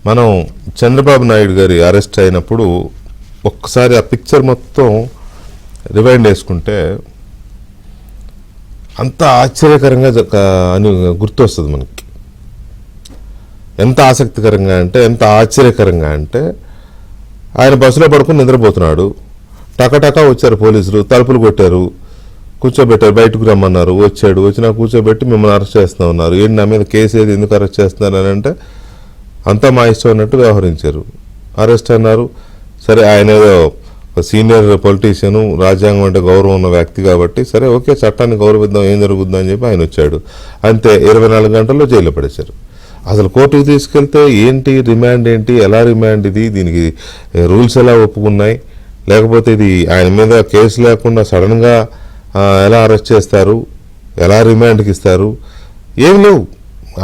మనం చంద్రబాబు నాయుడు గారి అరెస్ట్ అయినప్పుడు ఒక్కసారి ఆ పిక్చర్ మొత్తం రివైండ్ వేసుకుంటే అంత ఆశ్చర్యకరంగా అని గుర్తొస్తుంది మనకి. ఎంత ఆసక్తికరంగా అంటే, ఎంత ఆశ్చర్యకరంగా అంటే, ఆయన బస్సులో పడుకుని నిద్రపోతున్నాడు. టకటకా వచ్చారు పోలీసులు, తలుపులు కొట్టారు, కూర్చోబెట్టారు, బయటకు రమ్మన్నారు. వచ్చాడు, వచ్చినా కూర్చోబెట్టి మిమ్మల్ని అరెస్ట్ చేస్తూ ఉన్నారు. ఏంటి నా మీద కేసు ఏది, ఎందుకు అరెస్ట్ చేస్తున్నారు అని అంటే అంతా మా ఇష్టం అన్నట్టు వ్యవహరించారు. అరెస్ట్ అన్నారు. సరే, ఆయన ఏదో సీనియర్ పొలిటీషియను, రాజ్యాంగం అంటే గౌరవం ఉన్న వ్యక్తి కాబట్టి సరే ఓకే, చట్టాన్ని గౌరవిద్దాం, ఏం జరుగుద్దాం అని చెప్పి ఆయన వచ్చాడు. అంతే, 24 గంటల్లో జైల్లో పడేశారు. అసలు కోర్టుకు తీసుకెళ్తే ఏంటి రిమాండ్, ఏంటి, ఎలా రిమాండ్, ఇది దీనికి రూల్స్ ఎలా ఒప్పుకున్నాయి, లేకపోతే ఇది ఆయన మీద కేసు లేకుండా సడన్గా ఎలా అరెస్ట్ చేస్తారు, ఎలా రిమాండ్కి ఇస్తారు, ఏం లేవు.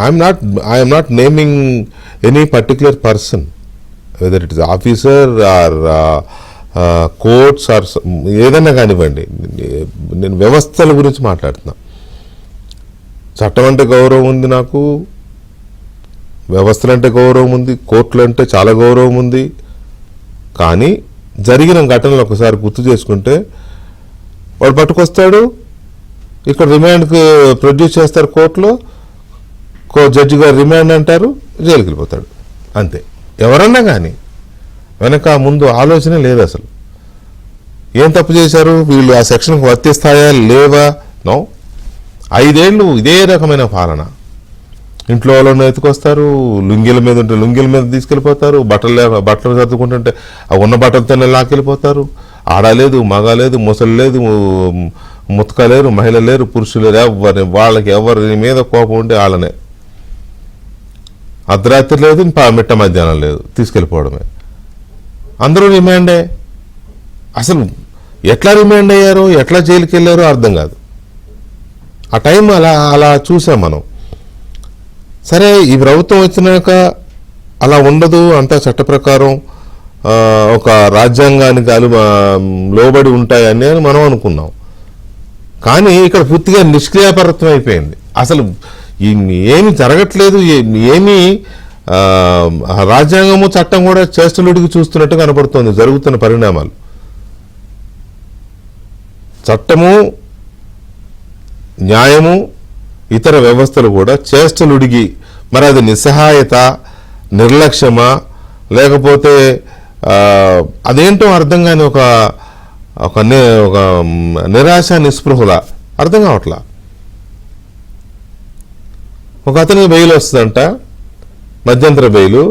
I'm not naming any particular person, whether it is officer or courts or ఏదైనా కానివ్వండి. నేను వ్యవస్థల గురించి మాట్లాడుతున్నా. చట్టం అంటే గౌరవం ఉంది నాకు, వ్యవస్థలు అంటే గౌరవం ఉంది, కోర్టులు అంటే చాలా గౌరవం ఉంది. కానీ జరిగిన ఘటనలు ఒకసారి గుర్తు చేసుకుంటే, వాడు పట్టుకొస్తాడు, ఇక్కడ రిమాండ్కి ప్రొడ్యూస్ చేస్తారు కోర్టులో, జడ్జి గారు రిమాండ్ అంటారు, జైలుకి వెళ్ళిపోతాడు. అంతే. ఎవరన్నా కానీ వెనక ముందు ఆలోచన లేదు అసలు. ఏం తప్పు చేశారు వీళ్ళు, ఆ సెక్షన్కి వర్తిస్తాయా లేవా? నో. 5 ఏళ్ళు ఇదే రకమైన పాలన. ఇంట్లో వాళ్ళని ఎత్తుకొస్తారు, లుంగీల మీద ఉంటే లుంగీల మీద తీసుకెళ్ళిపోతారు, బట్టలు సర్దుకుంటుంటే ఆ ఉన్న బట్టలతోనే లాక్కెళ్ళిపోతారు. ఆడ లేదు, మగ లేదు, ముసలి లేదు, ముతక లేరు, మహిళ లేరు, పురుషులు లేరు, వాళ్ళకి ఎవరి మీద కోపం ఉంటే వాళ్ళనే. అర్ధరాత్రి లేదు, మిట్ట మధ్యాహ్నం లేదు, తీసుకెళ్ళిపోవడమే. అందరూ రిమాండే. అసలు ఎట్లా రిమాండ్ అయ్యారో, ఎట్లా జైలుకి వెళ్ళారో అర్థం కాదు. ఆ టైం అలా చూసాం మనం. సరే, ఈ ప్రభుత్వం వచ్చినాక అలా ఉండదు, అంతా చట్ట ప్రకారం ఒక రాజ్యాంగానికి లోబడి ఉంటాయని మనం అనుకున్నాం. కానీ ఇక్కడ పూర్తిగా నిష్క్రియాపరత్వం అయిపోయింది. అసలు ఏమి జరగట్లేదు, ఏమీ రాజ్యాంగము చట్టం కూడా చేష్టలుడికి చూస్తున్నట్టు కనపడుతోంది జరుగుతున్న పరిణామాలు. చట్టము, న్యాయము, ఇతర వ్యవస్థలు కూడా చేష్టలుడిగి, మరి అది నిస్సహాయత, నిర్లక్ష్యమా, లేకపోతే అదేంటో అర్థం కాని ఒక నిరాశ, నిస్పృహల అర్థం కావట్లా. ఒక అతనికి బెయిల్ వస్తుందంట, మధ్యంతర బెయిలు.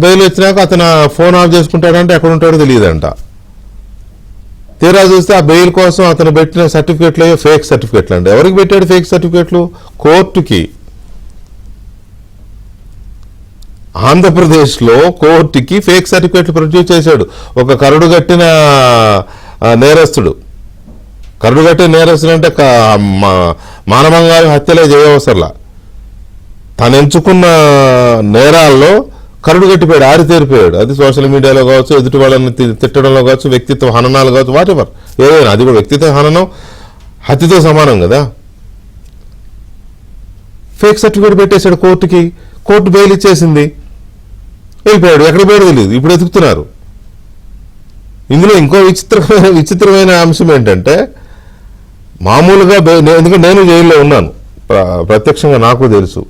బెయిల్ వచ్చినాక అతను ఫోన్ ఆఫ్ చేసుకుంటాడంటే ఎక్కడ ఉంటాడో తెలియదంట. తీరా చూస్తే ఆ బెయిల్ కోసం అతను పెట్టిన సర్టిఫికెట్లు ఫేక్ సర్టిఫికెట్లు అండి. ఎవరికి పెట్టాడు ఫేక్ సర్టిఫికెట్లు? కోర్టుకి. ఆంధ్రప్రదేశ్లో కోర్టుకి ఫేక్ సర్టిఫికెట్లు ప్రొడ్యూస్ చేశాడు ఒక కరడుగట్టిన నేరస్తుడు. కరడుగట్టిన నేరస్తుడు అంటే మానవంగాలు హత్యలే చేయవసరలా. తను ఎంచుకున్న నేరాల్లో కరడుగట్టిపోయాడు, ఆరితేరిపోయాడు. అది సోషల్ మీడియాలో కావచ్చు, ఎదుటి వాళ్ళని తిట్టడంలో కావచ్చు, వ్యక్తిత్వ హననాలు కావచ్చు, వాటెవర్ ఏదైనా. అది కూడా వ్యక్తిత్వ హననం హత్యతో సమానం కదా. ఫేక్ సర్టిఫికేట్ పెట్టేశాడు కోర్టుకి. కోర్టు బెయిల్ ఇచ్చేసింది, వెళ్ళిపోయాడు. ఎక్కడ పోయాడో తెలియదు, ఇప్పుడు ఎతుకుతున్నారు. ఇందులో ఇంకో విచిత్రమైన అంశం ఏంటంటే, మామూలుగా ఎందుకంటే నేను జైల్లో ఉన్నాను, ప్రత్యక్షంగా నాకు తెలుసు.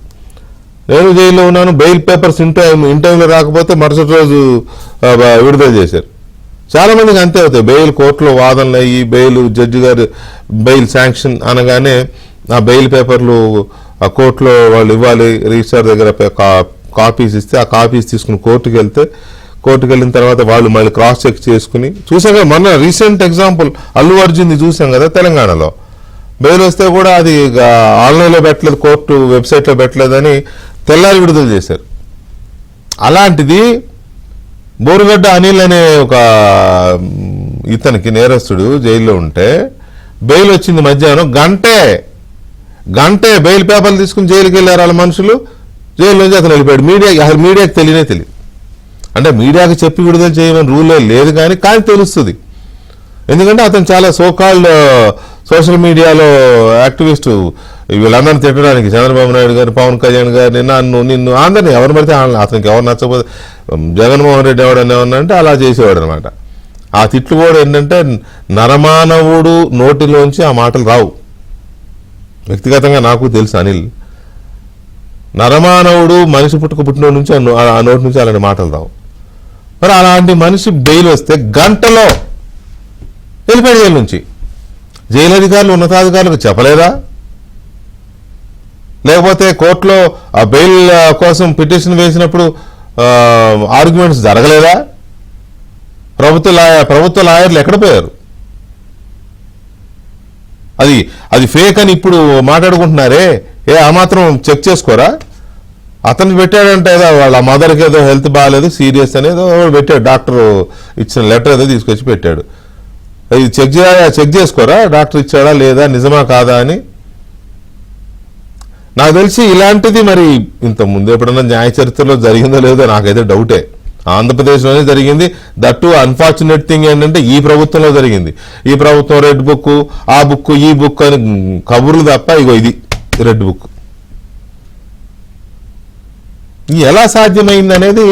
నేను జైల్లో ఉన్నాను. బెయిల్ పేపర్స్ ఇన్ టైంలో రాకపోతే మరుసటి రోజు విడుదల చేశారు. చాలా మందికి అంతే అవుతాయి. బెయిల్ కోర్టులో వాదనలు అయ్యి బెయిల్ జడ్జి గారు బెయిల్ శాంక్షన్ అనగానే ఆ బెయిల్ పేపర్లు ఆ కోర్టులో వాళ్ళు ఇవ్వాలి, రిజిస్ట్రార్ దగ్గర కాపీస్ ఇస్తే ఆ కాపీస్ తీసుకుని కోర్టుకు వెళ్ళిన తర్వాత వాళ్ళు మళ్ళీ క్రాస్ చెక్ చేసుకుని చూసాం కదా. మొన్న రీసెంట్ ఎగ్జాంపుల్ అల్లు అర్జున్ది చూసాం కదా తెలంగాణలో. బెయిల్ వస్తే కూడా అది ఆన్లైన్లో పెట్టలేదు, కోర్టు వెబ్సైట్లో పెట్టలేదని తెల్లారి విడుదల చేశారు. అలాంటిది బోరుగడ్డ అనిల్ అనే ఒక ఇతనికి నేరస్తుడు జైల్లో ఉంటే బెయిల్ వచ్చింది మధ్యాహ్నం. గంటే బెయిల్ పేపర్లు తీసుకుని జైలుకి వెళ్ళారు వాళ్ళ మనుషులు. జైల్లోంచి అతను వెళ్ళిపోయాడు. మీడియాకి తెలియదు. అంటే మీడియాకి చెప్పి విడుదల చేయమని రూల్ లేదు కానీ తెలుస్తుంది. ఎందుకంటే అతను చాలా సోకాల్డ్ సోషల్ మీడియాలో యాక్టివిస్టు వీళ్ళందరినీ తిట్టడానికి చంద్రబాబు నాయుడు గారు, పవన్ కళ్యాణ్ గారిని, నిన్ను అందరినీ ఎవరు పడితే అతనికి ఎవరు నచ్చకపోతే జగన్మోహన్ రెడ్డి ఎవడని ఏమన్నా అంటే అలా చేసేవాడు అనమాట. ఆ తిట్లు కూడా ఏంటంటే నరమానవుడు నోటిలోంచి ఆ మాటలు రావు. వ్యక్తిగతంగా నాకు తెలుసు అనిల్, నరమానవుడు మనిషి పుట్టిన నుంచి ఆ నోటి నుంచి అలాంటి మాటలు రావు. మరి అలాంటి మనిషి బెయిల్ వస్తే గంటలో వెళ్ళిపోయాడు జైలు నుంచి. జైలు అధికారులు ఉన్నతాధికారులకు చెప్పలేదా? లేకపోతే కోర్టులో ఆ బెయిల్ కోసం పిటిషన్ వేసినప్పుడు ఆర్గ్యుమెంట్స్ జరగలేదా? ప్రభుత్వ లాయర్లు ఎక్కడ పోయారు? అది ఫేక్ అని ఇప్పుడు మాట్లాడుకుంటున్నారే, ఆ మాత్రం చెక్ చేసుకోరా? అతను పెట్టాడంటే ఏదో వాళ్ళ మదర్కి ఏదో హెల్త్ బాగాలేదు, సీరియస్ అనేదో పెట్టాడు, డాక్టర్ ఇచ్చిన లెటర్ ఏదో తీసుకొచ్చి పెట్టాడు. అది చెక్ చేసుకోరా డాక్టర్ ఇచ్చాడా లేదా, నిజమా కాదా అని? నాకు తెలిసి ఇలాంటిది మరి ఇంతకుముందు ఎప్పుడన్నా న్యాయ చరిత్రలో జరిగిందో లేదో నాకైతే డౌటే. ఆంధ్రప్రదేశ్లోనే జరిగింది. దట్టు అన్ఫార్చునేట్ థింగ్ ఏంటంటే ఈ ప్రభుత్వంలో జరిగింది. ఈ ప్రభుత్వం రెడ్ బుక్, ఆ బుక్, ఈ బుక్ అని కబుర్లు తప్ప ఇగో ఇది రెడ్ బుక్. ఎలా సాధ్యమైంది అనేది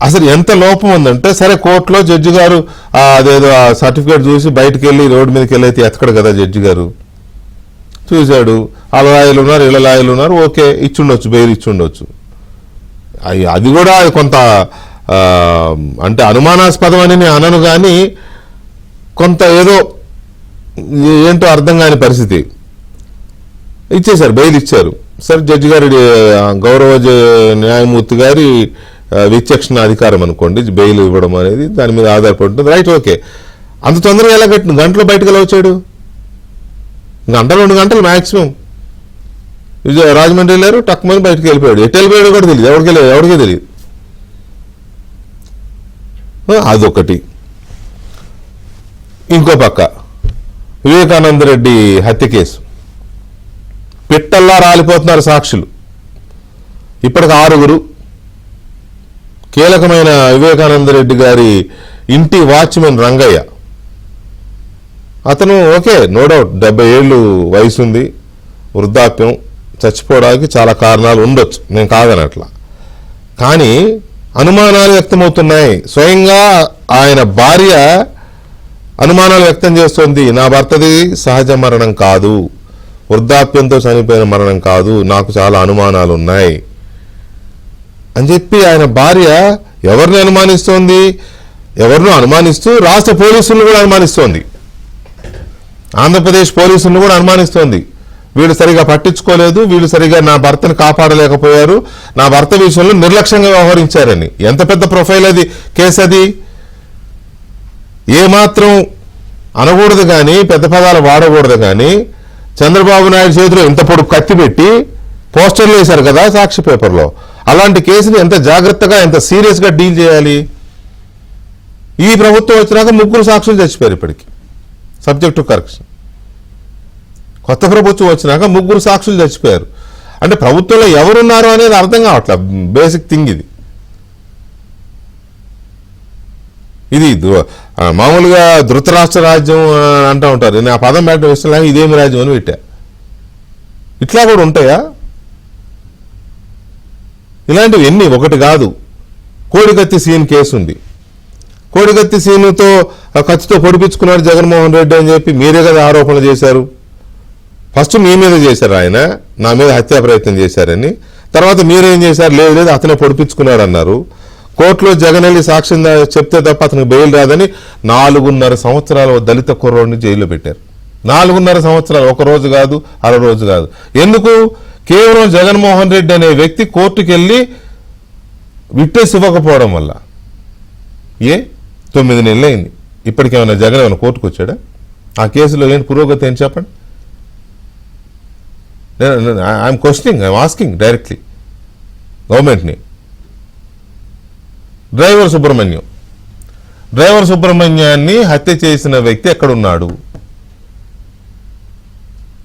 అసలు ఎంత లోపం ఉందంటే, సరే కోర్టులో జడ్జి గారు అదేదో ఆ సర్టిఫికేట్ చూసి బయటకు వెళ్ళి రోడ్డు మీదకి వెళ్ళి అయితే ఎత్తకడు కదా జడ్జి గారు. చూశాడు, వాళ్ళ లాయర్లు ఉన్నారు, వీళ్ళ లాయర్లు ఉన్నారు, ఓకే ఇచ్చుండొచ్చు, బెయిల్ ఇచ్చుండొచ్చు. అది కూడా కొంత అంటే అనుమానాస్పదం అని నేను అనను, కానీ కొంత ఏదో ఏంటో అర్థం కాని పరిస్థితి. ఇచ్చేశారు, బెయిల్ ఇచ్చారు. సరే జడ్జి గారి గౌరవ న్యాయమూర్తి గారి విచక్షణ అధికారం అనుకోండి బెయిల్ ఇవ్వడం అనేది, దాని మీద ఆధారపడి ఉంటుంది. Right, okay. అంత తొందరగా ఎలా కట్టిన గంటలో బయటకు ఎలా వచ్చాడు? గంట 2 గంటలు మ్యాక్సిమం. రాజమండ్రి వెళ్ళారు, టక్మని బయటకు వెళ్ళిపోయాడు. ఎటు వెళ్ళిపోయాడు కూడా తెలియదు, ఎవరికీ తెలియదు. అదొకటి. ఇంకో పక్క వివేకానంద రెడ్డి హత్య కేసు, పిట్టల్లా రాలిపోతున్నారు సాక్షులు. ఇప్పటికి 6 కీలకమైన వివేకానంద రెడ్డి గారి ఇంటి వాచ్మెన్ రంగయ్య, అతను ఓకే, నో డౌట్ 70 ఏళ్ళు వయసు ఉంది, వృద్ధాప్యం, చచ్చిపోవడానికి చాలా కారణాలు ఉండొచ్చు, నేను కాదనట్లా. కానీ అనుమానాలు వ్యక్తమవుతున్నాయి. స్వయంగా ఆయన భార్య అనుమానాలు వ్యక్తం చేస్తోంది, నా భర్తది సహజ మరణం కాదు, వృద్ధాప్యంతో చనిపోయిన మరణం కాదు, నాకు చాలా అనుమానాలు ఉన్నాయి అని చెప్పి ఆయన భార్య ఎవరిని అనుమానిస్తోంది? ఎవరినో అనుమానిస్తూ రాష్ట్ర పోలీసులను కూడా అనుమానిస్తోంది, ఆంధ్రప్రదేశ్ పోలీసులను కూడా అనుమానిస్తోంది. వీళ్ళు సరిగా పట్టించుకోలేదు, వీళ్ళు సరిగా నా భర్తను కాపాడలేకపోయారు, నా భర్త విషయంలో నిర్లక్ష్యంగా వ్యవహరించారని. ఎంత పెద్ద ప్రొఫైల్ అది, కేసు అది. ఏమాత్రం అనకూడదు కానీ, పెద్ద పదాలు వాడకూడదు కానీ, చంద్రబాబు నాయుడు చేతిలో ఇంత పొడుగు కత్తి పెట్టి పోస్టర్లు వేశారు కదా సాక్షి పేపర్లో. అలాంటి కేసుని ఎంత జాగ్రత్తగా, ఎంత సీరియస్గా డీల్ చేయాలి? ఈ ప్రభుత్వం వచ్చినాక 3 సాక్షులు చచ్చిపోయారు ఇప్పటికి, సబ్జెక్ట్ టు కరెక్షన్. కొత్త ప్రభుత్వం వచ్చినాక 3 సాక్షులు చచ్చిపోయారు. అంటే ప్రభుత్వంలో ఎవరున్నారు అనేది అర్థం కావట్లేదు. బేసిక్ థింగ్ ఇది మామూలుగా ధృతరాష్ట్ర రాజ్యం అంటూ ఉంటారు. నేను ఆ పదం పెట్టడం ఇష్టం లేక ఇదేమి రాజ్యం అని పెట్టా. ఇట్లా కూడా ఉంటాయా? ఇలాంటివి ఎన్ని, ఒకటి కాదు. కోడికత్తి సీన్ కేసు ఉంది. కోడికత్తి సీనుతో కత్తితో పొడిపించుకున్నాడు జగన్మోహన్ రెడ్డి అని చెప్పి మీరే కదా ఆరోపణలు చేశారు. ఫస్ట్ మీ మీద చేశారు, ఆయన నా మీద హత్యా ప్రయత్నం చేశారని. తర్వాత మీరేం చేశారు? లేదు అతనే పొడిపించుకున్నాడు అన్నారు. కోర్టులో జగన్ వెళ్ళి సాక్ష్యం చెప్తే తప్ప అతనికి బెయిల్ రాదని 4.5 సంవత్సరాలు దళిత కుర్రోడిని జైల్లో పెట్టారు. 4.5 సంవత్సరాలు, ఒక రోజు కాదు, అర రోజు కాదు. ఎందుకు? కేవలం జగన్మోహన్ రెడ్డి అనే వ్యక్తి కోర్టుకు వెళ్ళి విట్నెస్ ఇవ్వకపోవడం వల్ల. 9 నెలలు అయింది, ఇప్పటికేమైనా జగన్ ఏమైనా కోర్టుకు వచ్చాడా? ఆ కేసులో ఏంటి పురోగతి అని చెప్పండి. I'm questioning, I'm asking directly గవర్నమెంట్ని. డ్రైవర్ సుబ్రహ్మణ్యాన్ని హత్య చేసిన వ్యక్తి ఎక్కడున్నాడు?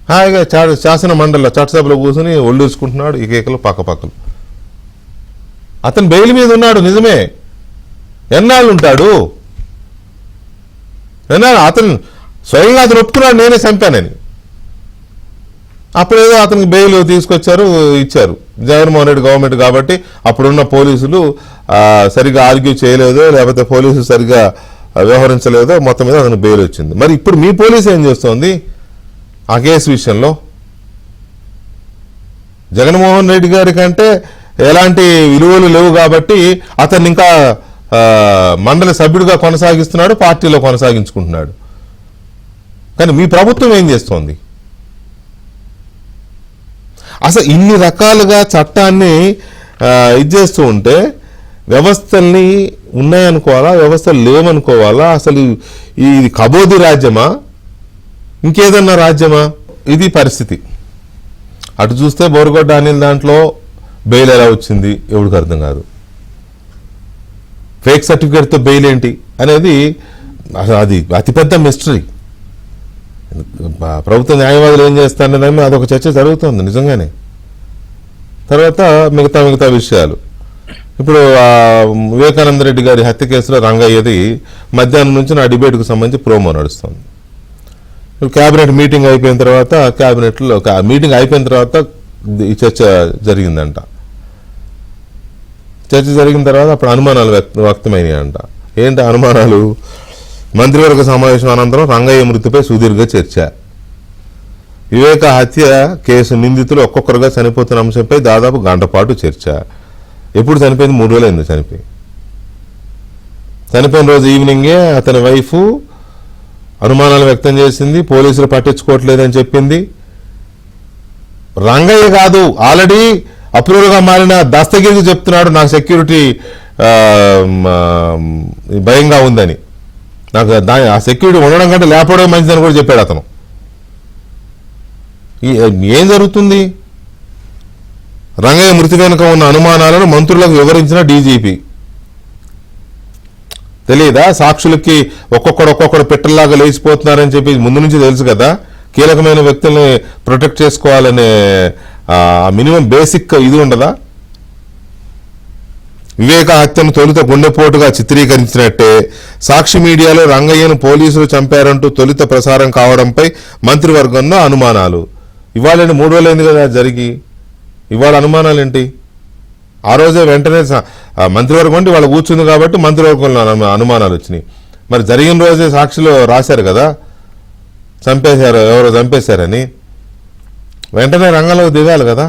హాయిగా శాసన మండలిలో చట్టసభలో కూర్చొని ఒళ్ళూసుకుంటున్నాడు, ఏకలు పక్కపక్కలు. అతను బెయిల్ మీద ఉన్నాడు, నిజమే. ఎన్నాళ్ళు ఉంటాడు? అతను స్వయంగా అతను ఒప్పుకున్నాడు నేనే చంపానని. అప్పుడేదో అతనికి బెయిల్ తీసుకొచ్చారు, ఇచ్చారు. జగన్మోహన్ రెడ్డి గవర్నమెంట్ కాబట్టి అప్పుడున్న పోలీసులు సరిగ్గా ఆర్గ్యూ చేయలేదో, లేకపోతే పోలీసులు సరిగ్గా వ్యవహరించలేదో, మొత్తం మీద అతనికి బెయిల్ వచ్చింది. మరి ఇప్పుడు మీ పోలీసు ఏం చేస్తోంది ఆ కేసు విషయంలో? జగన్మోహన్ రెడ్డి గారి కంటే ఎలాంటి విలువలు లేవు కాబట్టి అతన్ని ఇంకా మండలి సభ్యుడిగా కొనసాగిస్తున్నాడు, పార్టీలో కొనసాగించుకుంటున్నాడు. కానీ మీ ప్రభుత్వం ఏం చేస్తోంది? అసలు ఇన్ని రకాలుగా చట్టాన్ని ఇది చేస్తూ ఉంటే వ్యవస్థల్ని ఉన్నాయనుకోవాలా, వ్యవస్థలు లేవనుకోవాలా? అసలు ఇది కబోది రాజ్యమా, ఇంకేదన్నా రాజ్యమా? ఇది పరిస్థితి. అటు చూస్తే బోరుగొడ్డ అనిల్ దాంట్లో బెయిల్ ఎలా వచ్చింది ఎవరికి అర్థం కాదు. ఫేక్ సర్టిఫికేట్తో బెయిల్ ఏంటి అనేది అది అతిపెద్ద మిస్టరీ. ప్రభుత్వ న్యాయవాదులు ఏం చేస్తారనేది అదొక చర్చ జరుగుతుంది నిజంగానే. తర్వాత మిగతా విషయాలు. ఇప్పుడు వివేకానంద రెడ్డి గారి హత్య కేసులో రంగయ్యది మధ్యాహ్నం నుంచి నా డిబేట్కు సంబంధించి ప్రోమో నడుస్తుంది. క్యాబినెట్ మీటింగ్ అయిపోయిన తర్వాత మీటింగ్ అయిపోయిన తర్వాత ఈ చర్చ జరిగిందంట. చర్చ జరిగిన తర్వాత అప్పుడు అనుమానాలు వ్యక్తమైనాయి అంట. ఏంటి అనుమానాలు? మంత్రివర్గ సమావేశం అనంతరం రంగయ్య మృతిపై సుదీర్ఘ చర్చ. వివేక హత్య కేసు నిందితులు ఒక్కొక్కరుగా చనిపోతున్న అంశంపై దాదాపు గంట పాటు చర్చ. ఎప్పుడు చనిపోయింది? 3 రోజులైంది చనిపోయి. చనిపోయిన రోజు ఈవినింగే అతని వైఫ్ అనుమానాలు వ్యక్తం చేసింది, పోలీసులు పట్టించుకోవట్లేదని చెప్పింది. రంగయ్య కాదు, ఆల్రెడీ అప్రూవల్గా మారిన దస్తగిరికి చెప్తున్నాడు నాకు సెక్యూరిటీ భయంగా ఉందని, నాకు ఆ సెక్యూరిటీ ఉండడం కంటే లేకపోవడం మంచిదని కూడా చెప్పాడు అతను. ఏం జరుగుతుంది? రంగయ్య మృతి వెనుక ఉన్న అనుమానాలను మంత్రులకు వివరించిన డీజీపీ. తెలియదా? సాక్షులకి ఒక్కొక్కడు పిట్టల్లాగా లేచిపోతున్నారని చెప్పి ముందు నుంచి తెలుసు కదా. కీలకమైన వ్యక్తుల్ని ప్రొటెక్ట్ చేసుకోవాలనే మినిమం బేసిక్ ఇది ఉండదా? వివేక హత్యను తొలుత గుండెపోటుగా చిత్రీకరించినట్టే సాక్షి మీడియాలో రంగయ్యను పోలీసులు చంపారంటూ తొలుత ప్రసారం కావడంపై మంత్రివర్గంలో అనుమానాలు. ఇవాళ 3 రోజులైంది కదా జరిగి, ఇవాళ అనుమానాలు ఏంటి? ఆ రోజే వెంటనే మంత్రివర్గం అంటే వాళ్ళు కూర్చుంది కాబట్టి మంత్రివర్గంలో అనుమానాలు వచ్చినాయి. మరి జరిగిన రోజే సాక్షిలో రాశారు కదా చంపేశారు, ఎవరో చంపేశారని. వెంటనే రంగంలోకి దిగాలి కదా.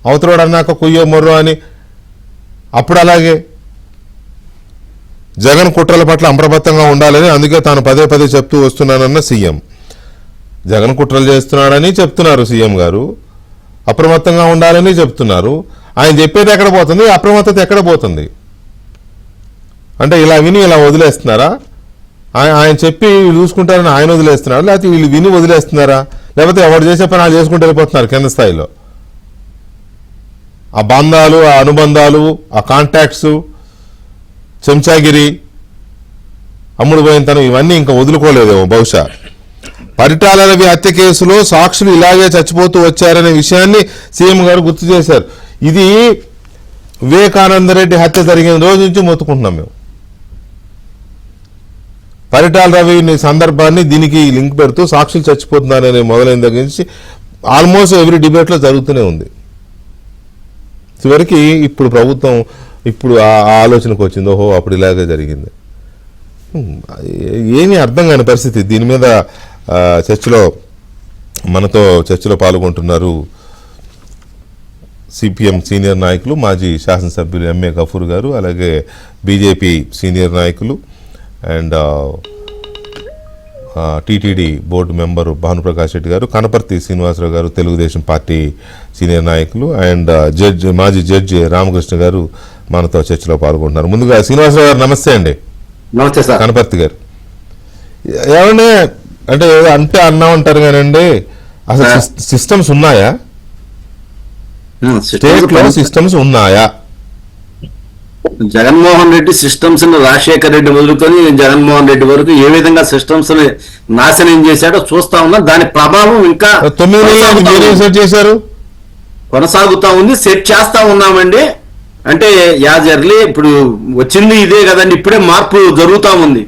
అవతరోడు అన్నాక కుయ్యో మొర్రో అని. అప్పుడు అలాగే జగన్ కుట్రల పట్ల అప్రమత్తంగా ఉండాలని అందుకే తాను పదే చెప్తూ వస్తున్నానన్న సీఎం. జగన్ కుట్రలు చేస్తున్నాడని చెప్తున్నారు సీఎం గారు, అప్రమత్తంగా ఉండాలని చెప్తున్నారు. ఆయన చెప్పేది ఎక్కడ పోతుంది? అప్రమత్తత ఎక్కడ పోతుంది? అంటే ఇలా విని ఇలా వదిలేస్తున్నారా? ఆయన చెప్పి చూసుకుంటారని ఆయన వదిలేస్తున్నారా, లేకపోతే వీళ్ళు విని వదిలేస్తున్నారా, లేకపోతే ఎవరు చేసే పని వాళ్ళు చేసుకుంటూ వెళ్ళిపోతున్నారు కింద స్థాయిలో? ఆ బంధాలు, ఆ అనుబంధాలు, ఆ కాంటాక్ట్స్, చెంచాగిరి, అమ్ముడు పోయినతనం ఇవన్నీ ఇంకా వదులుకోలేదేమో బహుశా. పరిటాల రవి హత్య కేసులో సాక్షులు ఇలాగే చచ్చిపోతూ వచ్చారనే విషయాన్ని సీఎం గారు గుర్తు చేశారు. ఇది వివేకానంద రెడ్డి హత్య జరిగిన రోజు నుంచి మొత్తుకుంటున్నాం మేము. పరిటాల రవి సందర్భాన్ని దీనికి లింక్ పెడుతూ సాక్షులు చచ్చిపోతున్నారనే మొదలైన దగ్గర నుంచి ఆల్మోస్ట్ ఎవ్రీ డిబేట్లో జరుగుతూనే ఉంది. చివరికి ఇప్పుడు ప్రభుత్వం ఇప్పుడు ఆ ఆలోచనకు వచ్చింది, ఓహో అప్పుడు ఇలాగే జరిగింది. ఏమీ అర్థం కాని పరిస్థితి. దీని మీద మనతో చర్చలో పాల్గొంటున్నారు సిపిఎం సీనియర్ నాయకులు, మాజీ శాసనసభ్యులు ఎంఏ గఫూర్ గారు, అలాగే బీజేపీ సీనియర్ నాయకులు and TTD board member Bhanuprakash Reddy గారు, కనపర్తి శ్రీనివాసరావు గారు తెలుగుదేశం పార్టీ సీనియర్ నాయకులు అండ్ మాజీ జడ్జి రామకృష్ణ గారు మనతో చర్చలో పాల్గొంటున్నారు. ముందుగా శ్రీనివాసరావు గారు నమస్తే అండి. నమస్తే సార్. కనపర్తి గారు ఏమంటే అంటే అంటే అన్నా ఉంటారు కానండి, అసలు సిస్టమ్స్ ఉన్నాయా? స్టేట్ లో సిస్టమ్స్ ఉన్నాయా? జగన్మోహన్ రెడ్డి సిస్టమ్స్ ని రాజశేఖర్ రెడ్డి మొదలుకొని జగన్మోహన్ రెడ్డి వరకు ఏ విధంగా సిస్టమ్స్ ని నాశనం చేశాడో చూస్తా ఉన్నాం. దాని ప్రభావం ఇంకా 9 చేశారు, కొనసాగుతా ఉంది, సెట్ చేస్తా ఉన్నామండి. అంటే యాజ్ ఎర్లీ ఇప్పుడు వచ్చింది ఇదే కదండి, ఇప్పుడే మార్పు జరుగుతా ఉంది.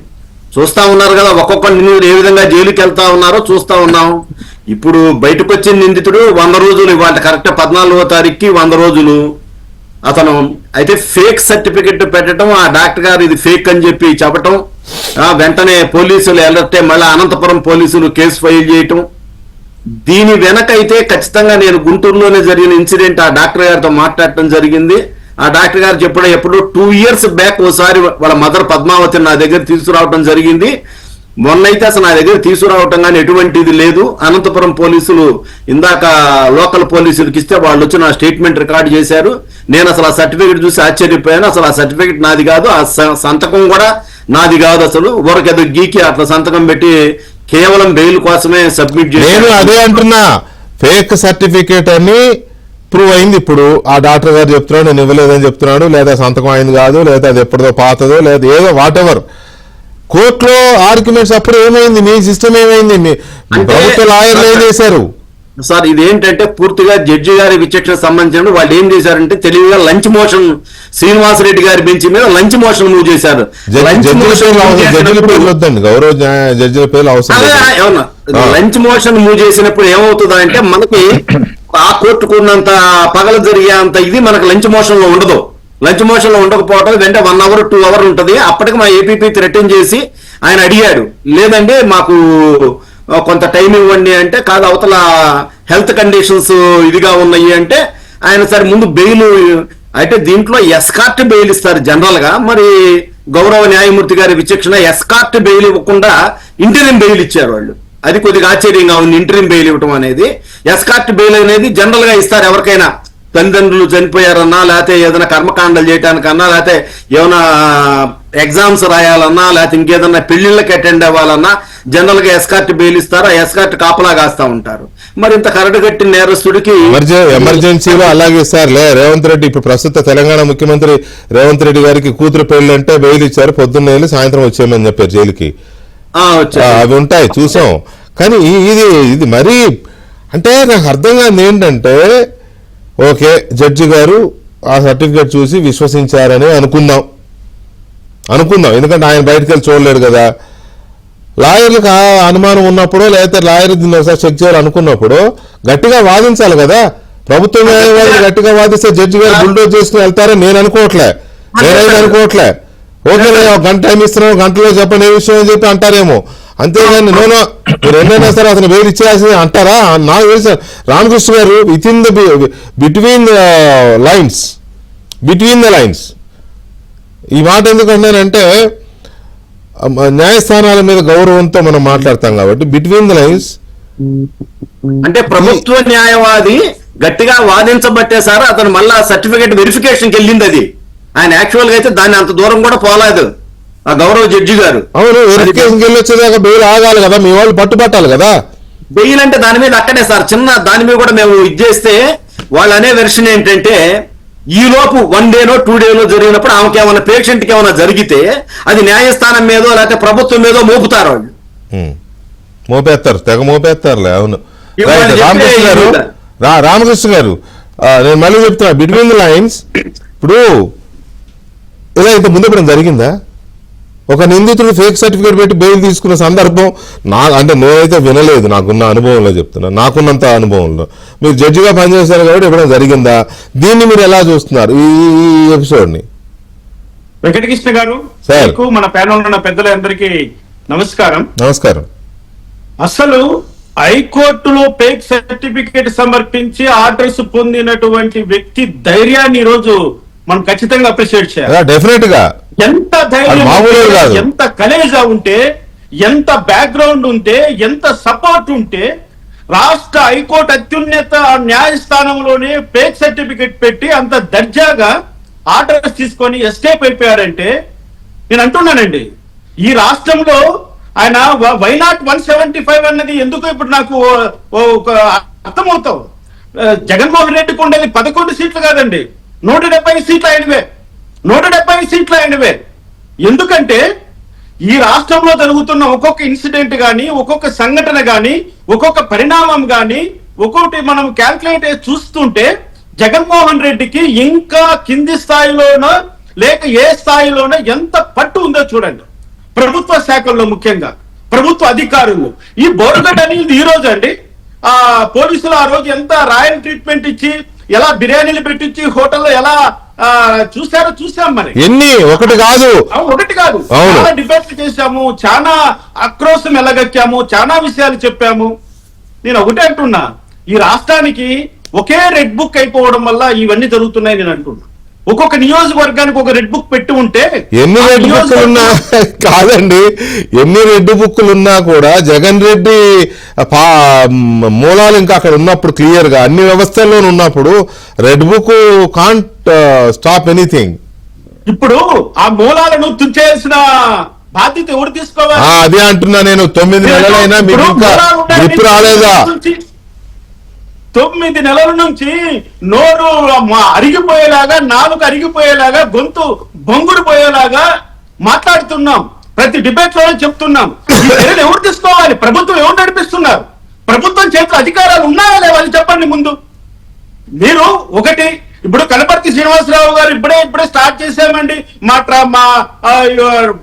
చూస్తా ఉన్నారు కదా, ఒక్కొక్క నిందితుడు ఏ విధంగా జైలుకి వెళ్తా ఉన్నారో చూస్తా ఉన్నాం. ఇప్పుడు బయటకు వచ్చిన నిందితుడు 100 రోజులు, ఇవాళ కరెక్ట్ 14వ తారీఖుకి 100 రోజులు అతను అయితే ఫేక్ సర్టిఫికెట్ పెట్టడం, ఆ డాక్టర్ గారు ఇది ఫేక్ అని చెప్పి చెప్పటం, వెంటనే పోలీసులు అలర్ట్ అయ్యి మళ్ళీ అనంతపురం పోలీసులు కేసు ఫైల్ చేయటం. దీని వెనక అయితే ఖచ్చితంగా నేను గుంటూరులోనే జరిగిన ఇన్సిడెంట్ ఆ డాక్టర్ గారితో మాట్లాడటం జరిగింది. ఆ డాక్టర్ గారు చెప్పడం ఎప్పుడు 2 years బ్యాక్ ఓసారి వాళ్ళ మదర్ పద్మావతిని నా దగ్గర తీసుకురావడం జరిగింది. మొన్నైతే అసలు నా దగ్గర తీసుకురావటం కానీ ఎటువంటిది లేదు. అనంతపురం పోలీసులు ఇందాక లోకల్ పోలీసులకి ఇస్తే వాళ్ళు వచ్చి నా స్టేట్మెంట్ రికార్డ్ చేశారు. నేను అసలు ఆ సర్టిఫికెట్ చూసి ఆశ్చర్యపోయాను. అసలు ఆ సర్టిఫికెట్ నాది కాదు, ఆ సంతకం కూడా నాది కాదు. అసలు ఊరకేదో గీకి అట్లా సంతకం పెట్టి కేవలం బెయిల్ కోసమే సబ్మిట్ చేశాను. నేను అదే అంటున్నా, ఫేక్ సర్టిఫికేట్ అని ప్రూవ్ అయింది. ఇప్పుడు ఆ డాక్టర్ గారు చెప్తున్నాడు నేను ఇవ్వలేదని చెప్తున్నాడు, లేదా సంతకం అయింది కాదు, లేదా అది ఎప్పటిదో పాతదో, లేదా ఏదో వాట్ ఎవర్. కోర్టులో ఆర్గ్యుమెంట్స్ అప్పుడు ఏమైంది, మీ సిస్టమ్ ఏమైంది, మీ ప్రభుత్వ లాయర్లు ఏం చేశారు సార్? ఇదేంటంటే పూర్తిగా జడ్జి గారి విచక్షణ సంబంధించిన వాళ్ళు ఏం చేశారంటే తెలివిగా లంచ్ మోషన్, శ్రీనివాసరెడ్డి గారి బెంచ్ మీద లంచ్ మోషన్ మూవ్ చేశారు. గౌరవ జడ్జిల పేర్లు అవసరం. లంచ్ మోషన్ మూవ్ చేసినప్పుడు ఏమవుతుందా అంటే మనకి ఆ కోర్టుకున్నంత పగల జరిగే అంత ఇది మనకు లంచ్ మోషన్ లో ఉండదు. లంచ్ మోషన్ లో ఉండకపోవడం వెంటనే 1 hour 2 hours ఉంటుంది. అప్పటికి మా ఏపీపీ థ్రెటన్ చేసి ఆయన అడిగాడు, లేదండి మాకు కొంత టైం ఇవ్వండి అంటే, కాదు అవతల హెల్త్ కండిషన్స్ ఇదిగా ఉన్నాయి అంటే, ఆయన సరే ముందు బెయిల్ అయితే దీంట్లో ఎస్కార్ట్ బెయిల్ ఇస్తారు జనరల్ గా. మరి గౌరవ న్యాయమూర్తి గారి విచక్షణ ఎస్కార్ట్ బెయిల్ ఇవ్వకుండా ఇంటరిం బెయిల్ ఇచ్చారు వాళ్ళు. అది కొద్దిగా ఆశ్చర్యంగా ఉంది, ఇంటరిం బెయిల్ ఇవ్వటం అనేది. ఎస్కార్ట్ బెయిల్ అనేది జనరల్ గా ఇస్తారు ఎవరికైనా, తల్లిదండ్రులు చనిపోయారన్నా, లేకపోతే ఏదైనా కర్మకాండలు చేయడానికన్నా, లేకపోతే ఏమైనా ఎగ్జామ్స్ రాయాలన్నా, లేకపోతే ఇంకేదన్నా పెళ్లిళ్ళకి అటెండ్ అవ్వాలన్నా జనరల్ గా ఎస్కార్ట్ బెయిల్ ఇస్తారు. ఆ ఎస్కార్ట్ కాపలా కాస్తా ఉంటారు. మరి ఇంత కరడు కట్టిన నేరస్తుడికి ఎమర్జెన్సీలో అలాగే ఇస్తారులే. రేవంత్ రెడ్డి ఇప్పుడు ప్రస్తుత తెలంగాణ ముఖ్యమంత్రి రేవంత్ రెడ్డి గారికి కూతురు పెళ్లి అంటే బెయిల్ ఇచ్చారు, పొద్దున్న వెళ్ళి సాయంత్రం వచ్చేయమని చెప్పారు జైలుకి. అవి ఉంటాయి చూసాం. కానీ ఇది మరీ అంటే నాకు అర్థం కాదు ఏంటంటే, ఓకే జడ్జి గారు ఆ సర్టిఫికేట్ చూసి విశ్వసించారని అనుకుందాం, ఎందుకంటే ఆయన బయటకు వెళ్ళి చూడలేడు కదా. లాయర్లకు అనుమానం ఉన్నప్పుడు, లేకపోతే లాయర్ దీన్ని ఒకసారి చెక్ చేయాలనుకున్నప్పుడు గట్టిగా వాదించాలి కదా. ప్రభుత్వ న్యాయవాదులు గట్టిగా వాదిస్తే జడ్జి గారు బుల్డోజ్ చేసుకుని వెళ్తారని నేనైతే అనుకోవట్లే. ఓకే ఒక గంట టైం ఇస్తున్నాం, గంటలో చెప్పండి ఏ విషయం అని చెప్పి అంటారేమో. అంతేగాని నేను మీరు ఎన్నైనా సరే అతను బెయిల్ ఇచ్చేయాల్సింది అంటారా? నాకు తెలుసు రామకృష్ణ గారు బిట్వీన్ ద లైన్స్ ఈ మాట ఎందుకంటానంటే, న్యాయస్థానాల మీద గౌరవంతో మనం మాట్లాడతాం కాబట్టి బిట్వీన్ ద లైన్స్ అంటే ప్రభుత్వ న్యాయవాది గట్టిగా వాదించబట్టే సార్ అతను మళ్ళా సర్టిఫికేట్ వెరిఫికేషన్కి వెళ్ళింది. అది ఆయన యాక్చువల్ గా అయితే దాన్ని అంత దూరం కూడా పోలేదు ఆ గౌరవ జడ్జి గారు. అవును, వెరిఫికేషన్కి వెళ్ళి వచ్చేదాకా బెయిల్ ఆగాలి కదా, మీ వాళ్ళు పట్టుబట్టాలి కదా. బెయిల్ అంటే దాని మీద అక్కడే సార్ చిన్న దాని మీద కూడా మేము ఇది చేస్తే వాళ్ళు అనే వెర్షన్ ఏంటంటే, ఈ లోపు 1 day 2 days జరిగినప్పుడు ఆమెకి ఏమైనా పేషెంట్ కి ఏమైనా జరిగితే అది న్యాయస్థానం మీదో లేకపోతే ప్రభుత్వం మీదో మోపుతారు వాళ్ళు. మోపేస్తారు, తెగ మోపేస్తారులే. అవును రామకృష్ణ గారు నేను మళ్ళీ చెప్తున్నా, బిట్వీన్ ద లైన్స్ ఇప్పుడు ఇలా ఇంత ముందు ఎప్పుడు జరిగిందా? ఒక నిందితుడు ఫేక్ సర్టిఫికేట్ పెట్టి బెయిల్ తీసుకున్న సందర్భం అంటే నేనైతే వినలేదు. నాకున్న అనుభవంలో చెప్తున్నా, నాకున్నంత అనుభవంలో. మీరు జడ్జిగా పనిచేశారు కాబట్టి ఎప్పుడైనా జరిగిందా? దీన్ని మీరు ఎలా చూస్తున్నారు ఈ ఎపిసోడ్ ని? వెంకటకృష్ణ గారు, మన ప్యానల్ ఉన్న పెద్దలందరికీ నమస్కారం. అసలు హైకోర్టులో ఫేక్ సర్టిఫికేట్ సమర్పించి ఆర్డర్స్ పొందినటువంటి వ్యక్తి ధైర్యాన్ని ఈ రోజు మనం ఖచ్చితంగా అప్రిషియేట్ చేయాలి. డెఫినెట్ గా ఎంత ధైర్యం, ఎంత కలేజా ఉంటే, ఎంత బ్యాక్గ్రౌండ్ ఉంటే, ఎంత సపోర్ట్ ఉంటే రాష్ట్ర హైకోర్టు అత్యున్నత న్యాయస్థానంలోనే ఫేక్ సర్టిఫికెట్ పెట్టి అంత దర్జాగా ఆర్డర్స్ తీసుకొని ఎస్కేప్ అయిపోయారంటే నేను అంటున్నానండి, ఈ రాష్ట్రంలో ఆయన వైనాట్ 175 అన్నది ఎందుకు ఇప్పుడు నాకు అర్థమవుతావు. జగన్మోహన్ రెడ్డికి ఉండేది 11 సీట్లు కాదండి, 170 సీట్లు అయినవే. 170 సీట్లు అయినవే. ఎందుకంటే ఈ రాష్ట్రంలో జరుగుతున్న ఒక్కొక్క ఇన్సిడెంట్ గాని, ఒక్కొక్క సంఘటన గాని, ఒక్కొక్క పరిణామం గాని, ఒక్కొక్కటి మనం క్యాల్కులేట్ చూస్తుంటే జగన్మోహన్ రెడ్డికి ఇంకా కింది స్థాయిలోనో లేక ఏ స్థాయిలోనో ఎంత పట్టు ఉందో చూడండి. ప్రభుత్వ శాఖల్లో ముఖ్యంగా ప్రభుత్వ అధికారులు ఈ బోరుగడ్డ అనేది ఈ రోజు అండి పోలీసులు ఆ రోజు ఎంత రాయల్ ట్రీట్మెంట్ ఇచ్చి ఎలా బిర్యానీలు పెట్టించి హోటల్లో ఎలా చూసాం మరి ఎన్ని ఒకటి కాదు చాలా డిబేట్లు చేశాము, చాలా ఆక్రోశం ఎలగక్కాము, చాలా విషయాలు చెప్పాము. నేను ఒకటే అంటున్నా, ఈ రాష్ట్రానికి ఒకే రెడ్ బుక్ అయిపోవడం వల్ల ఇవన్నీ జరుగుతున్నాయి నేను అంటున్నా. ఒక్కొక్క నియోజకవర్గానికి ఒక రెడ్ బుక్ పెట్టి ఉంటే ఎన్ని రెడ్ బుక్లు ఉన్నా కాదండి, ఎన్ని రెడ్ బుక్లు ఉన్నా కూడా జగన్ రెడ్డి మూలాలు ఇంకా అక్కడ ఉన్నప్పుడు క్లియర్ గా అన్ని వ్యవస్థల్లో ఉన్నప్పుడు red book can't stop anything. ఇప్పుడు ఆ మూలాలను తుంచేసిన బాధ్యత ఎవరు తీసుకోవాలి? అదే అంటున్నా నేను. 9 నెలలైనా మీకు ఇంకా గ్రిప్ రాలేదా? 9 నెలల నుంచి నోరు అరిగిపోయేలాగా, నాలుక అరిగిపోయేలాగా, గొంతు బొంగురు పోయేలాగా మాట్లాడుతున్నాం. ప్రతి డిబేట్ లోనే చెప్తున్నాం. ఈ చర్యలు ఎవరు తీసుకోవాలి? ప్రభుత్వం ఎవరు నడిపిస్తున్నారు? ప్రభుత్వం చేతిలో అధికారాలు ఉన్నాయా లేవా అని చెప్పండి ముందు. మీరు ఒకటి ఇప్పుడు కనపర్తి శ్రీనివాసరావు గారు ఇప్పుడే స్టార్ట్ చేశామండి, మా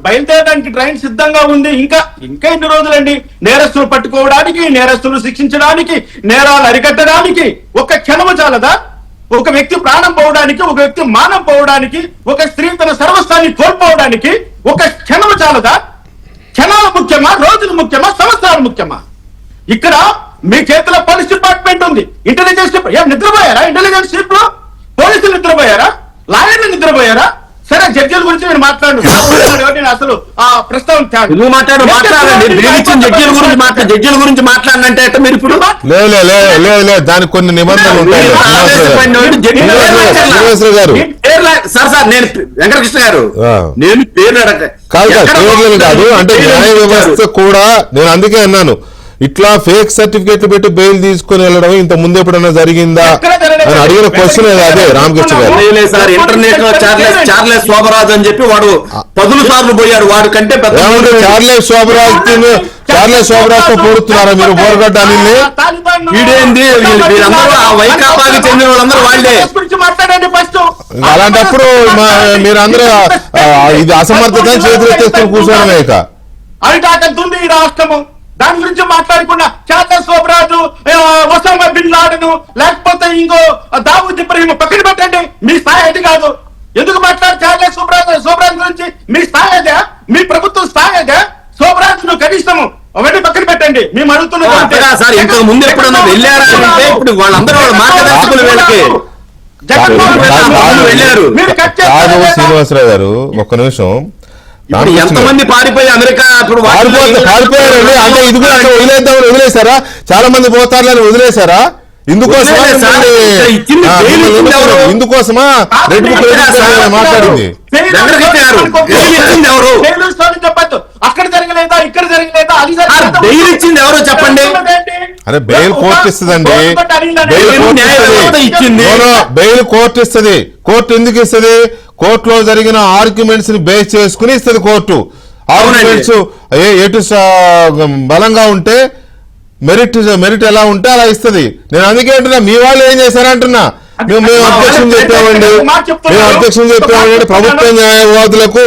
బయలుదేరడానికి ట్రైన్ సిద్ధంగా ఉంది. ఇంకా ఎన్ని రోజులండి? నేరస్తులు పట్టుకోవడానికి, నేరస్తులు శిక్షించడానికి, నేరాలు అరికట్టడానికి ఒక క్షణము చాలదా? ఒక వ్యక్తి ప్రాణం పోవడానికి, ఒక వ్యక్తి మానం పోవడానికి, ఒక స్త్రీ తన సర్వస్వాన్ని కోల్పోవడానికి ఒక క్షణము చాలదా? క్షణాలు ముఖ్యమా, రోజులు ముఖ్యమా, సంవత్సరాలు ముఖ్యమా? ఇక్కడ మీ చేతిలో పోలీస్ డిపార్ట్మెంట్ ఉంది. ఇంటెలిజెన్స్ నిద్రపోయారా? ఇంటెలిజెన్స్ చీఫ్ లో పోలీసులు నిద్రపోయారా? లాయర్లు నిద్రపోయారా? సరే, జడ్జిల గురించి నేను మాట్లాడు అసలు ఆ ప్రస్తావన జడ్జిల గురించి మాట్లాడినంటే మీరు ఇప్పుడు దానికి కొన్ని నిబంధనలు ఉంటాయి సార్. నేను వెంకటకృష్ణ గారు, నేను పేరు కాదు అంటే న్యాయ వ్యవస్థ కూడా నేను అందుకే అన్నాను, ఇట్లా ఫేక్ సర్టిఫికేట్లు పెట్టి బెయిల్ తీసుకుని వెళ్ళడం ఇంత ముందు ఎప్పుడన్నా జరిగిందా అని అడిగిన క్వశ్చన్ అదే రామకృష్ణ గారు. సార్, ఇంటర్నెట్ లో చార్లెస్ శోభరాజు అని చెప్పి వాడు 10 సార్లు పోయాడు. వాడు కంటే చార్లెస్ శోభరాజ్ తో పోడుతున్నారా మీరు? బోరగడ్డ అనిల్ని వీడేంది? వీరందరూ ఆ వైకాపాకి చెందిన వాళ్ళందరూ వాళ్ళే. అలాంటప్పుడు మీరందరూ ఇది అసమర్థత చేతులు ఎత్తేసుకుని కూర్చోవడమే. ఇక అరిటాకంతుంది ఈ రాష్ట్రము. దాని గురించి మాట్లాడకుండా Charles Sobhraj, Osama bin Laden, లేకపోతే ఇంకో దావూద్ ఇబ్రహీం పక్కన పెట్టండి. మీ స్థాయి అది కాదు. ఎందుకు మాట్లాడు చార్లెస్ శోభరాజు గురించి? మీ స్థాయి అదే? మీ ప్రభుత్వం స్థాయి అదే? శోభరాజును కనీసము అవన్నీ పక్కన పెట్టండి. మేము అడుగుతున్నాం ఇంతకు ముందు ఎప్పుడన్నా వెళ్ళారా అంటే ఇప్పుడు వాళ్ళందరూ మార్గదర్శకులు వీళ్ళకి వెళ్ళారు. శ్రీనివాసరావు గారు ఒక్క నిమిషం. ఎంతమంది పారిపోయి అమెరికా పారిపోయారండి. అంటే ఇది కూడా అంటే వదిలేశారా? చాలా మంది పోతారులని వదిలేశారా? ఇందుకోసమా రెడ్ బుక్ మాట్లాడింది? చెప్పద్దు. అక్కడ జరగలేదా, ఇక్కడ జరగలేదా, అది బెయిల్ ఇచ్చింది ఎవరో చెప్పండి. అరే బెయిల్ కోర్టు ఇస్తుందండి. బెయిల్ కోర్టు ఇస్తుంది. కోర్టు ఎందుకు ఇస్తుంది? కోర్టులో జరిగిన ఆర్గ్యుమెంట్స్ ని బేస్ చేసుకుని ఇస్తుంది కోర్టు. ఆర్గ్యుమెంట్స్ ఎటు బలంగా ఉంటే మెరిట్ ఎలా ఉంటే అలా ఇస్తుంది. నేను అందుకే అంటున్నా, మీ వాళ్ళు ఏం చేశారంటున్నా. మేము అబ్జెక్షన్ చెప్పామండి. ప్రభుత్వ న్యాయవాదులకు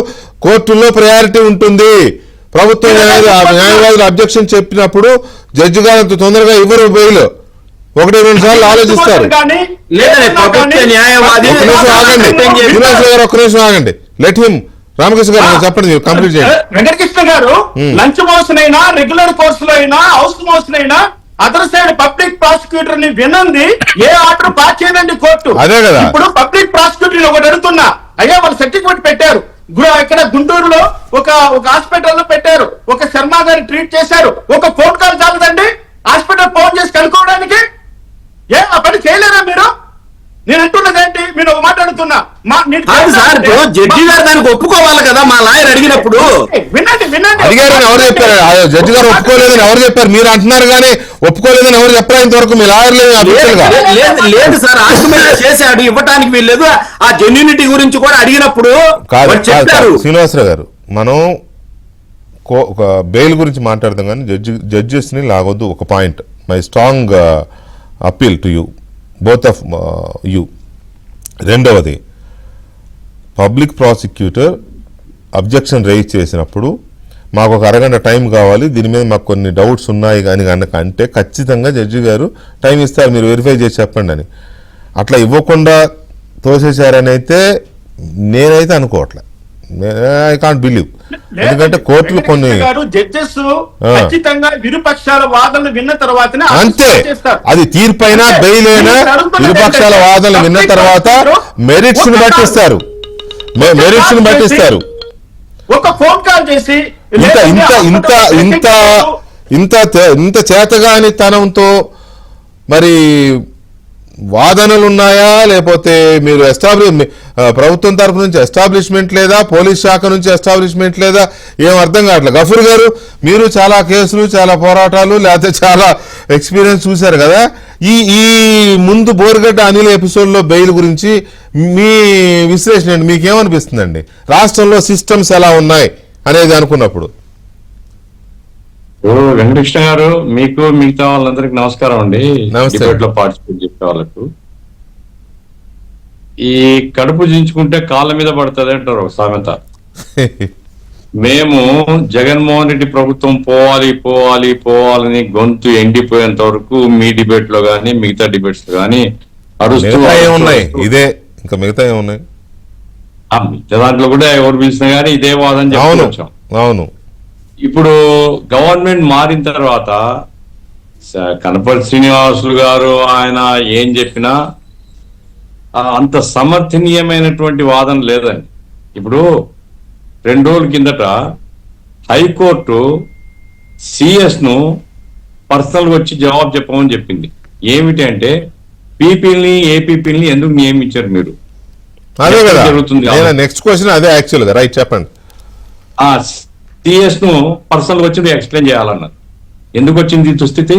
కోర్టుల్లో ప్రయారిటీ ఉంటుంది. ప్రభుత్వ న్యాయవాదులు అబ్జెక్షన్ చెప్పినప్పుడు జడ్జి గారు తొందరగా ఇవ్వరు బెయిల్. 1-2 సార్లు ఆలోచిస్తారు. ఒక్క నిమిషం ఆగండి. Let him. రామకృష్ణ గారు చెప్పండి, మీరు కంప్లీట్ చేయండి. వెంకటకృష్ణ గారు, లంచ్ మోషన్ అయినా, రెగ్యులర్ కోర్సులో అయినా, హౌస్ మోషన్ అయినా, అదర్ సైడ్ పబ్లిక్ ప్రాసిక్యూటర్ ని వినంది ఏ ఆర్డర్ పాస్ చేయదండి కోర్టు. అదే కదా. ఇప్పుడు పబ్లిక్ ప్రాసిక్యూటర్ ఒకటి అడుగుతున్నా, అయ్యా వాళ్ళు సర్టిఫికేట్ పెట్టారు, ఇక్కడ గుంటూరులో ఒక హాస్పిటల్లో పెట్టారు, ఒక శర్మ గారిని ట్రీట్ చేశారు, ఒక ఫోన్ కాల్ చాలదండి హాస్పిటల్ ఫోన్ చేసి కనుక్కోవడానికి? ఆ పని చేయలేరా మీరు? నేను అంటున్నది ఏంటి? మీరు ఒక మాట అడుగుతున్నా. జడ్జి గారు దానికి ఒప్పుకోవాలి కదా. మా లాయర్ అడిగినప్పుడు వినండి. అడిగారని ఎవరు చెప్పారు? జడ్జి గారు ఒప్పుకోలేదని ఎవరు చెప్పారు? మీరు అంటున్నారు కానీ ఒప్పుకోలేదని ఎవరు చెప్పారు ఇంతవరకు? మీ లాయర్ లేదు సార్, ఆర్గ్యుమెంట్ చేశాడు, ఇవ్వటానికి వీల్లేదు. ఆ జెన్యూనిటీ గురించి కూడా అడిగినప్పుడు చెప్పారు. శ్రీనివాసరావు గారు, మనం బెయిల్ గురించి మాట్లాడదాం కానీ జడ్జెస్ ని లాగొద్దు. ఒక point, my strong appeal to you, both of you. రెండవది, పబ్లిక్ ప్రాసిక్యూటర్ అబ్జెక్షన్ రైజ్ చేసినప్పుడు మాకు ఒక అరగంట టైం కావాలి, దీని మీద మాకు కొన్ని డౌట్స్ ఉన్నాయి కానీ కనుక అంటే ఖచ్చితంగా జడ్జి గారు టైం ఇస్తారు, మీరు వెరిఫై చేసి చెప్పండి అని. అట్లా ఇవ్వకుండా తోసేశారని అయితే నేనైతే అనుకోవట్లే. I can't believe. ఎందుకంటే కోర్టులు కొన్ని జడ్జెస్ ఖచ్చితంగా ఇరుపక్షాల వాదనలు విన్న తర్వాతనే అంతే, అది తీర్పైనా బెయిల్ అయినా ఇరుపక్షాల వాదనలు విన్న తర్వాత మెరిట్స్ ని బట్టిస్తారు, మెరిట్స్ ని బట్టిస్తారు. ఒక ఫోన్ కాల్ చేసి ఇంత ఇంత ఇంత ఇంత ఇంత ఇంత చేతగాని తనంతో మరి వాదనలు ఉన్నాయా, లేకపోతే మీరు ప్రభుత్వం తరఫు నుంచి ఎస్టాబ్లిష్మెంట్ లేదా, పోలీస్ శాఖ నుంచి ఎస్టాబ్లిష్మెంట్ లేదా, ఏం అర్థం కావట్లేదు. గఫూర్ గారు, మీరు చాలా కేసులు, చాలా పోరాటాలు, లేకపోతే చాలా ఎక్స్పీరియన్స్ చూశారు కదా. ఈ ఈ ముందు బోరుగడ్డ అనిల్ ఎపిసోడ్లో బెయిల్ గురించి మీ విశ్లేషణ ఏంటి? మీకేమనిపిస్తుందండి? రాష్ట్రంలో సిస్టమ్స్ ఎలా ఉన్నాయి అనేది అనుకున్నప్పుడు. వెంకటకృష్ణ గారు, మీకు మిగతా వాళ్ళందరికీ నమస్కారం అండి. డిబేట్ లో పార్టిసిపేట్ చేసే వాళ్ళకు. ఈ కడుపు దించుకుంటే కాళ్ళ మీద పడుతుంది అంటారు ఒక సామెత. మేము జగన్మోహన్ రెడ్డి ప్రభుత్వం పోవాలి పోవాలి పోవాలని గొంతు ఎండిపోయేంత వరకు మీ డిబేట్ లో గానీ మిగతా డిబేట్స్ లో గానీ అరుస్తూ ఉన్నాయి. ఇదే ఇంకా మిగతా ఏమున్నాయి? మిగతా దాంట్లో కూడా ఎవరు పిలిచినా గానీ ఇదే వాదన చెప్పవచ్చు. అవును. ఇప్పుడు గవర్నమెంట్ మారిన తర్వాత కనపర్తి శ్రీనివాసులు గారు ఆయన ఏం చెప్పినా అంత సమర్థనీయమైనటువంటి వాదన లేదండి. ఇప్పుడు 2 రోజుల కిందట హైకోర్టు సిఎస్ ను పర్సనల్ గా వచ్చి జవాబు చెప్పమని చెప్పింది. ఏమిటి అంటే పీపీని ఏపీపీని ఎందుకు నియమించారు మీరు? అదే కదా జరుగుతుంది. నెక్స్ట్ క్వశ్చన్ అదే యాక్చువల్ గా. రైట్, చెప్పండి. సిఎస్ ను పర్సనల్ గా వచ్చి ఎక్స్ప్లెయిన్ చేయాలన్నారు. ఎందుకు వచ్చింది దుస్థితి?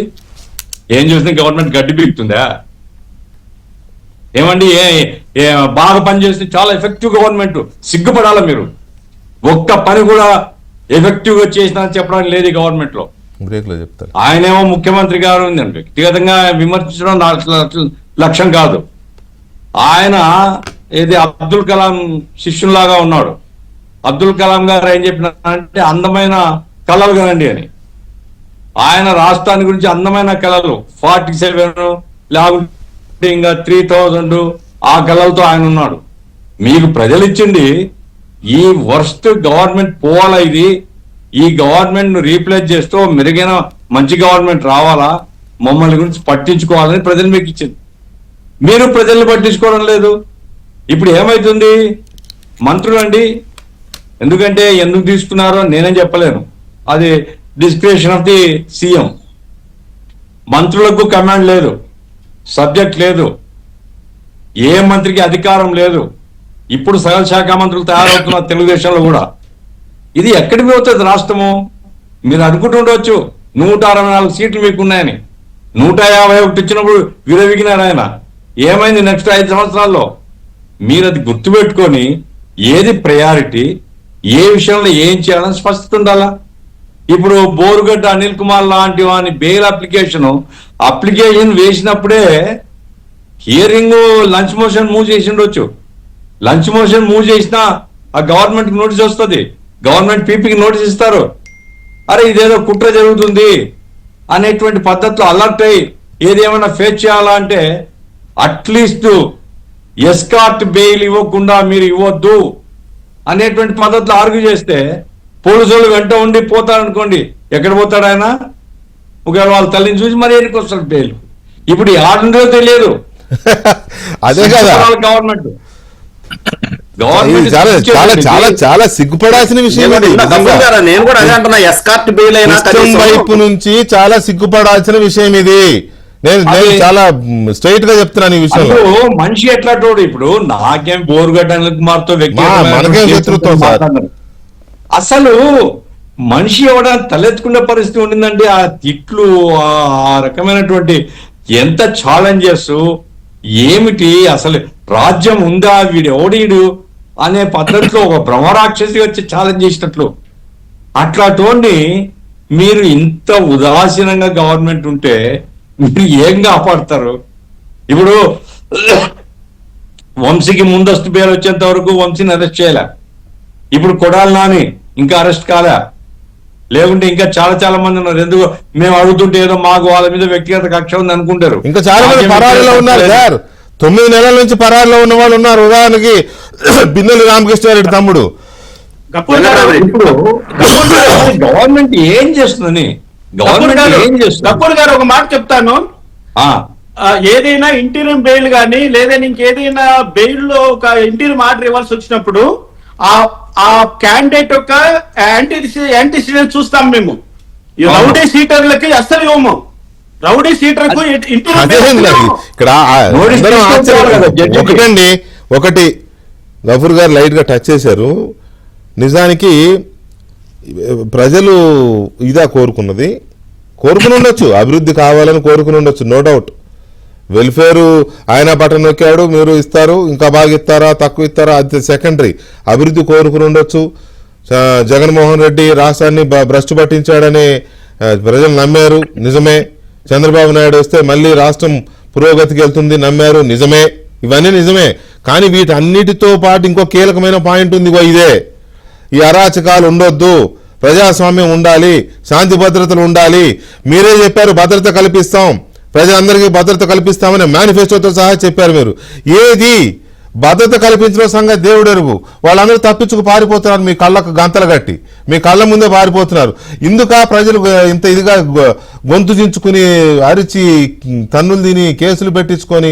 ఏం చూసినా గవర్నమెంట్ గడ్డి పీకుతుందా? ఏమండి, బాగా పనిచేస్తే చాలా ఎఫెక్టివ్ గవర్నమెంట్, సిగ్గుపడాలా మీరు? ఒక్క పని కూడా ఎఫెక్టివ్ గా చేసినా చెప్పడానికి లేదు ఈ గవర్నమెంట్ లో. ఆయనేమో ముఖ్యమంత్రి గారు ఉందండి, వ్యక్తిగతంగా విమర్శించడం లక్ష్యం కాదు. ఆయన ఏది అబ్దుల్ కలాం శిష్యులాగా ఉన్నాడు. అబ్దుల్ కలాం గారు ఏం చెప్పినారంటే అందమైన కళలు కనండి అని. ఆయన రాష్ట్రాన్ని గురించి అందమైన కళలు 47 లేకుంటే ఇంకా 3000 ఆ కళలతో ఆయన ఉన్నాడు. మీకు ప్రజలు ఇచ్చింది ఈ వర్స్ట్ గవర్నమెంట్ పోవాలా, ఇది ఈ గవర్నమెంట్ ను రీప్లేస్ చేస్తూ మెరుగైన మంచి గవర్నమెంట్ రావాలా, మమ్మల్ని గురించి పట్టించుకోవాలని ప్రజలు మీకు ఇచ్చింది. మీరు ప్రజల్ని పట్టించుకోవడం లేదు. ఇప్పుడు ఏమైతుంది? మంత్రులు అండి, ఎందుకంటే ఎందుకు తీసుకున్నారో నేనేం చెప్పలేను, అది డిస్క్రిప్షన్ ఆఫ్ ది సీఎం. మంత్రులకు కమాండ్ లేదు, సబ్జెక్ట్ లేదు, ఏ మంత్రికి అధికారం లేదు. ఇప్పుడు సకల శాఖ మంత్రులు తయారవుతున్నారు తెలుగుదేశంలో కూడా. ఇది ఎక్కడికి పోతుంది రాష్ట్రము? మీరు అనుకుంటుండొచ్చు 164 సీట్లు మీకు ఉన్నాయని. 151 ఇచ్చినప్పుడు విరవిగినారు ఆయన. ఏమైంది నెక్స్ట్ 5 సంవత్సరాల్లో? మీరు అది గుర్తుపెట్టుకొని ఏది ప్రయారిటీ, ఏ విషయంలో ఏం చేయాలని స్పష్టత ఉండాలా. ఇప్పుడు బోరుగడ్డ అనిల్ కుమార్ లాంటి వాని బెయిల్ అప్లికేషన్ వేసినప్పుడే హియరింగ్ లంచ్ మోషన్ మూవ్ చేసిండొచ్చు. లంచ్ మోషన్ మూవ్ చేసినా ఆ గవర్నమెంట్ కి నోటీస్ వస్తుంది, గవర్నమెంట్ పీపీకి నోటీస్ ఇస్తారు. అరే ఇదేదో కుట్ర జరుగుతుంది అనేటువంటి పద్ధతిలో అలర్ట్ అయ్యి ఏది ఏమైనా ఫేస్ చేయాలా అంటే అట్లీస్ట్ ఎస్కార్ట్ బెయిల్ ఇవ్వకుండా మీరు ఇవ్వద్దు అనేటువంటి పద్ధతిలో ఆర్గ్యూ చేస్తే పోలీసులు వెంట ఉండి పోతారనుకోండి, ఎక్కడ పోతాడు ఆయన? ఒకవేళ వాళ్ళ తల్లిని చూసి మరి ఎన్నికి వస్తాడు బెయిల్. ఇప్పుడు ఆడుండో తెలియదు. అదే కదా గవర్నమెంట్ చాలా సిగ్గుపడాల్సిన విషయం. నేను కూడా అదే అంటున్నా, ఎస్కార్ట్ బెయిల్ అయినా వైపు నుంచి చాలా సిగ్గుపడాల్సిన విషయం ఇది. నేను చాలా స్ట్రైట్ గా చెప్తున్నాను ఈ విషయంలో. మనిషి ఎట్లా తోడు? ఇప్పుడు నాకేం బోరుగడ్డ అనిల్ కుమార్ తో మనకేం శత్రుత్వం సార్? అసలు మనిషి ఎవడానికి తలెత్తుకునే పరిస్థితి ఉండిందండి. ఆ తిట్లు, ఆ రకమైనటువంటి ఎంత ఛాలెంజెస్, ఏమిటి అసలు రాజ్యం ఉందా, వీడు ఎవడీడు అనే పద్ధతిలో ఒక బ్రహ్మరాక్షసి వచ్చి ఛాలెంజ్ చేసినట్లు. అట్లాంటి మీరు ఇంత ఉదాసీనంగా గవర్నమెంట్ ఉంటే మీరు ఏం కాపాడతారు? ఇప్పుడు వంశీకి ముందస్తు బెయిల్ వచ్చేంత వరకు వంశీని అరెస్ట్ చేయలే. ఇప్పుడు కొడాలి నాని ఇంకా అరెస్ట్ కాలే. లేకుంటే ఇంకా చాలా చాలా మంది ఉన్నారు. ఎందుకు మేము అడుగుతుంటే ఏదో మాకు వాళ్ళ మీద వ్యక్తిగత కక్ష ఉంది అనుకుంటారు. ఇంకా చాలా మంది పరారీలో ఉన్నారు సార్. 9 నెలల నుంచి పరారీలో ఉన్న వాళ్ళు ఉన్నారు. ఉదాహరణకి బిన్నెల రామకృష్ణారెడ్డి తమ్ముడు. గవర్నమెంట్ ఏం చేస్తుందని గప్పూర్ గారు ఒక మాట చెప్తాను. ఏదైనా ఇంటీరియం బెయిల్ గానీ లేదా ఇంకేదైనా బెయిల్ లో ఒక ఇంటీరియం ఆర్డర్ ఇవ్వాల్సి వచ్చినప్పుడు ఆ క్యాండిడేట్ యొక్క యాంటీసిడెంట్ చూస్తాం మేము. ఈ రౌడీ సీటర్లకి అస్సలు ఇవ్వము. రౌడీ సీటర్ కు ఇక్కడ ఒకటండి, ఒకటి గఫూర్ గారు లైట్ గా టచ్ చేశారు. నిజానికి ప్రజలు ఇదా కోరుకుని ఉండొచ్చు, అభివృద్ధి కావాలని కోరుకుని ఉండొచ్చు, నో డౌట్. వెల్ఫేర్ ఆయన బటన్ నొక్కాడు, మీరు ఇస్తారు, ఇంకా బాగా ఇస్తారా తక్కువ ఇస్తారా అది సెకండరీ. అభివృద్ధి కోరుకుని ఉండొచ్చు. జగన్మోహన్ రెడ్డి రాష్ట్రాన్ని భ్రష్టు పట్టించాడని ప్రజలు నమ్మారు, నిజమే. చంద్రబాబు నాయుడు వస్తే మళ్ళీ రాష్ట్రం పురోగతికి వెళ్తుంది, నమ్మారు, నిజమే. ఇవన్నీ నిజమే. కానీ వీటన్నిటితో పాటు ఇంకో కీలకమైన పాయింట్ ఉంది, ఇదే. ఈ అరాచకాలు ఉండొద్దు, ప్రజాస్వామ్యం ఉండాలి, శాంతి భద్రతలు ఉండాలి. మీరే చెప్పారు భద్రత కల్పిస్తాం, ప్రజలందరికీ భద్రత కల్పిస్తామని మేనిఫెస్టోతో సహా చెప్పారు మీరు. ఏది భద్రత కల్పించిన సంగతి దేవుడెరుగు. వాళ్ళందరూ తప్పించుకు పారిపోతున్నారు, మీ కళ్ళకు గంతలు కట్టి మీ కళ్ళ ముందే పారిపోతున్నారు. ఇందుక ప్రజలు ఇంత ఇదిగా గొంతు చించుకుని అరిచి తన్నులు తిని కేసులు పెట్టించుకొని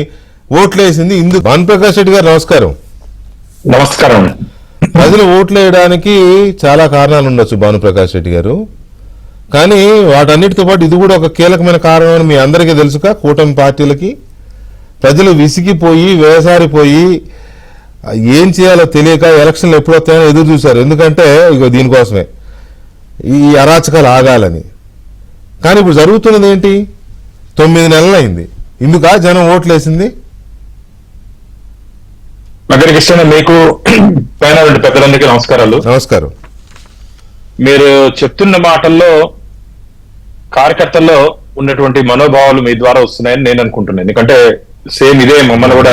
ఓట్లేసింది ఇందుకు. భానుప్రకాష్ రెడ్డి గారు నమస్కారం. నమస్కారం. ప్రజలు ఓట్లు వేయడానికి చాలా కారణాలు ఉండొచ్చు భానుప్రకాష్ రెడ్డి గారు, కానీ వాటన్నిటితో పాటు ఇది కూడా ఒక కీలకమైన కారణం అని మీ అందరికీ తెలుసుక. కూటమి పార్టీలకి ప్రజలు విసిగిపోయి వేసారిపోయి ఏం చేయాలో తెలియక ఎలక్షన్లు ఎప్పుడొస్తాయని ఎదురు చూశారు. ఎందుకంటే ఇక దీనికోసమే, ఈ అరాచకాలు ఆగాలని. కానీ ఇప్పుడు జరుగుతున్నది ఏంటి? 9 నెలలు అయింది. ఇందుక జనం ఓట్లేసింది. నగరకృష్ణ, మీకు పైన పెద్దలందరికీ నమస్కారాలు. నమస్కారం. మీరు చెప్తున్న మాటల్లో కార్యకర్తల్లో ఉన్నటువంటి మనోభావాలు మీ ద్వారా వస్తున్నాయని నేను అనుకుంటున్నాను. ఎందుకంటే సేమ్ ఇదే మమ్మల్ని కూడా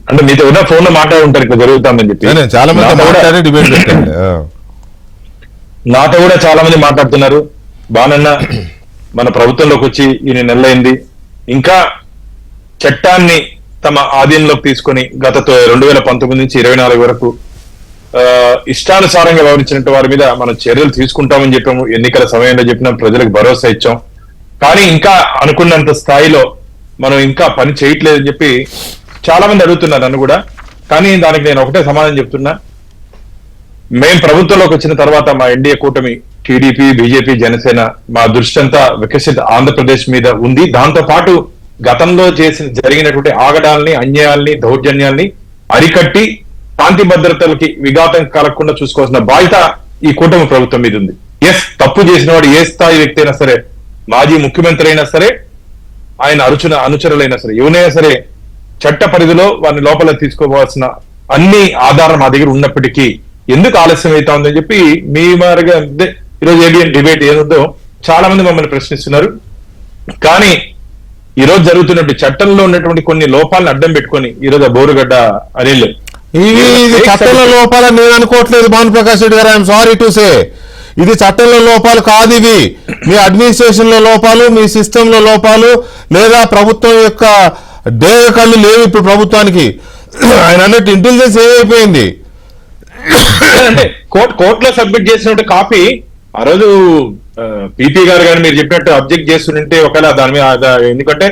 అంటే మీతో ఉన్న ఫోన్ లో మాట్లాడి ఉంటారు ఇక్కడ జరుగుతామని చెప్పి. చాలా మంది డిబేట్ పెట్టండి. నాతో కూడా చాలా మంది మాట్లాడుతున్నారు. బానన్న మన ప్రభుత్వంలోకి వచ్చి 8 నెలలైంది, ఇంకా చట్టాన్ని తమ ఆధీనంలోకి తీసుకొని గత 2019 నుంచి 24 వరకు ఇష్టానుసారంగా వ్యవహరించినట్టు వారి మీద మనం చర్యలు తీసుకుంటామని చెప్పాము. ఎన్నికల సమయంలో చెప్పినాం, ప్రజలకు భరోసా ఇచ్చాం. కానీ ఇంకా అనుకున్నంత స్థాయిలో మనం ఇంకా పని చేయట్లేదని చెప్పి చాలా మంది అడుగుతున్నారు నన్ను కూడా. కానీ దానికి నేను ఒకటే సమాధానం చెప్తున్నా. మేం ప్రభుత్వంలోకి వచ్చిన తర్వాత మా ఎన్డీఏ కూటమి టీడీపీ, బీజేపీ, జనసేన మా దృష్టి అంతా వికసిత ఆంధ్రప్రదేశ్ మీద ఉంది. దాంతో పాటు గతంలో జరిగినటువంటి ఆగడాల్ని, అన్యాయాల్ని, దౌర్జన్యాల్ని అరికట్టి శాంతి భద్రతలకి విఘాతం కలగకుండా చూసుకోవాల్సిన బాధ్యత ఈ కూటమి ప్రభుత్వం మీద ఉంది. తప్పు చేసిన వాడు ఏ స్థాయి వ్యక్తి అయినా సరే, మాజీ ముఖ్యమంత్రి అయినా సరే, ఆయన అనుచరులైనా సరే, ఎవరైనా సరే చట్ట పరిధిలో వారిని లోపల తీసుకోవాల్సిన అన్ని ఆధారం మా దగ్గర ఉన్నప్పటికీ ఎందుకు ఆలస్యం అవుతా ఉందని చెప్పి మీ మారుగా ఈరోజు ఏబిఎన్ డిబేట్ ఏదో చాలా మంది మమ్మల్ని ప్రశ్నిస్తున్నారు. కానీ ఈ రోజు జరుగుతున్నటువంటి చట్టంలో ఉన్నటువంటి కొన్ని లోపాలను అడ్డం పెట్టుకొని ఈరోజు బోరుగడ్డ అనిల్ ఇది చట్టంలో లోపాలని నేను అనుకోవట్లేదు భానుప్రకాష్ రెడ్డి గారు. ఐఎమ్ సారీ టు సే, ఇది చట్టంలో లోపాలు కాదు, ఇవి మీ అడ్మినిస్ట్రేషన్ లో లోపాలు, మీ సిస్టమ్ లో లోపాలు, లేదా ప్రభుత్వం యొక్క డేగ కళ్ళు లేవు ఇప్పుడు ప్రభుత్వానికి. ఆయన అన్నట్టు ఇంటెలిజెన్స్ ఏమైపోయింది అంటే కోర్టులో సబ్మిట్ చేసినట్టు కాపీ ఆ రోజు పీపీ గారు కానీ మీరు చెప్పినట్టు అబ్జెక్ట్ చేస్తుంటే ఒకవేళ దాని మీద, ఎందుకంటే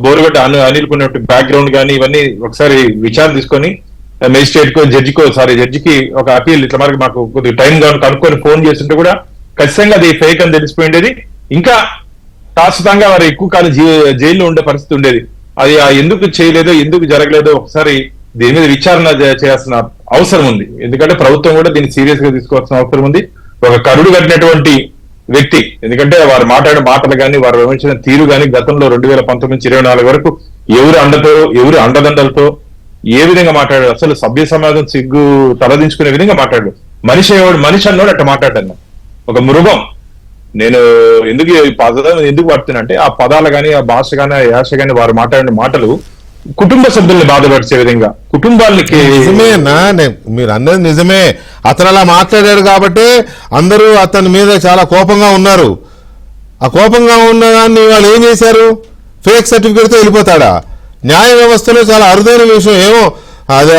బోరుగడ్డ అనిల్ కున్నట్టు బ్యాక్గ్రౌండ్ కానీ ఇవన్నీ ఒకసారి విచారణ తీసుకొని మెజిస్ట్రేట్ కో జడ్జికి ఒక అపీల్ ఇట్లా మనకి మాకు కొద్దిగా టైం కనుక్కొని ఫోన్ చేస్తుంటే కూడా ఖచ్చితంగా అది ఫేక్ అని తెలిసిపోయిండేది. ఇంకా శాశ్వతంగా వారు ఎక్కువ కాలం జైల్లో ఉండే పరిస్థితి ఉండేది. అది ఎందుకు చేయలేదో, ఎందుకు జరగలేదో ఒకసారి దీని మీద విచారణ చేయాల్సిన అవసరం ఉంది. ఎందుకంటే ప్రభుత్వం కూడా దీన్ని సీరియస్ గా తీసుకోవాల్సిన అవసరం ఉంది. ఒక కరుడు కట్టినటువంటి వ్యక్తి, ఎందుకంటే వారు మాట్లాడే మాటలు కానీ వారు వివరించిన తీరు కానీ గతంలో 2019 నుంచి 24 వరకు ఎవరు అండదండలతో ఏ విధంగా మాట్లాడాడు, అసలు సభ్య సమాజం సిగ్గు తలదించుకునే విధంగా మాట్లాడాడు. మనిషి అన్నోడు అట్లా మాట్లాడాను. ఒక మృగం. నేను ఎందుకు ఈ పదాలు ఎందుకు పడుతున్నా అంటే ఆ పదాలు కానీ, ఆ భాష కానీ, ఆ యాస కానీ వారు మాట్లాడిన మాటలు కుటుంబ సభ్యుల్ని బాధపరిచే విధంగా కుటుంబాలకి నిజమేనా మీరు అన్నది నిజమే. అతను అలా మాట్లాడాడు కాబట్టి అందరూ అతని మీద చాలా కోపంగా ఉన్నారు. ఆ కోపంగా ఉన్న దాన్ని వాళ్ళు ఏం చేశారు? ఫేక్ సర్టిఫికేట్తో వెళ్ళిపోతాడా? న్యాయ వ్యవస్థలో చాలా అరుదైన విషయం. ఏమో అదే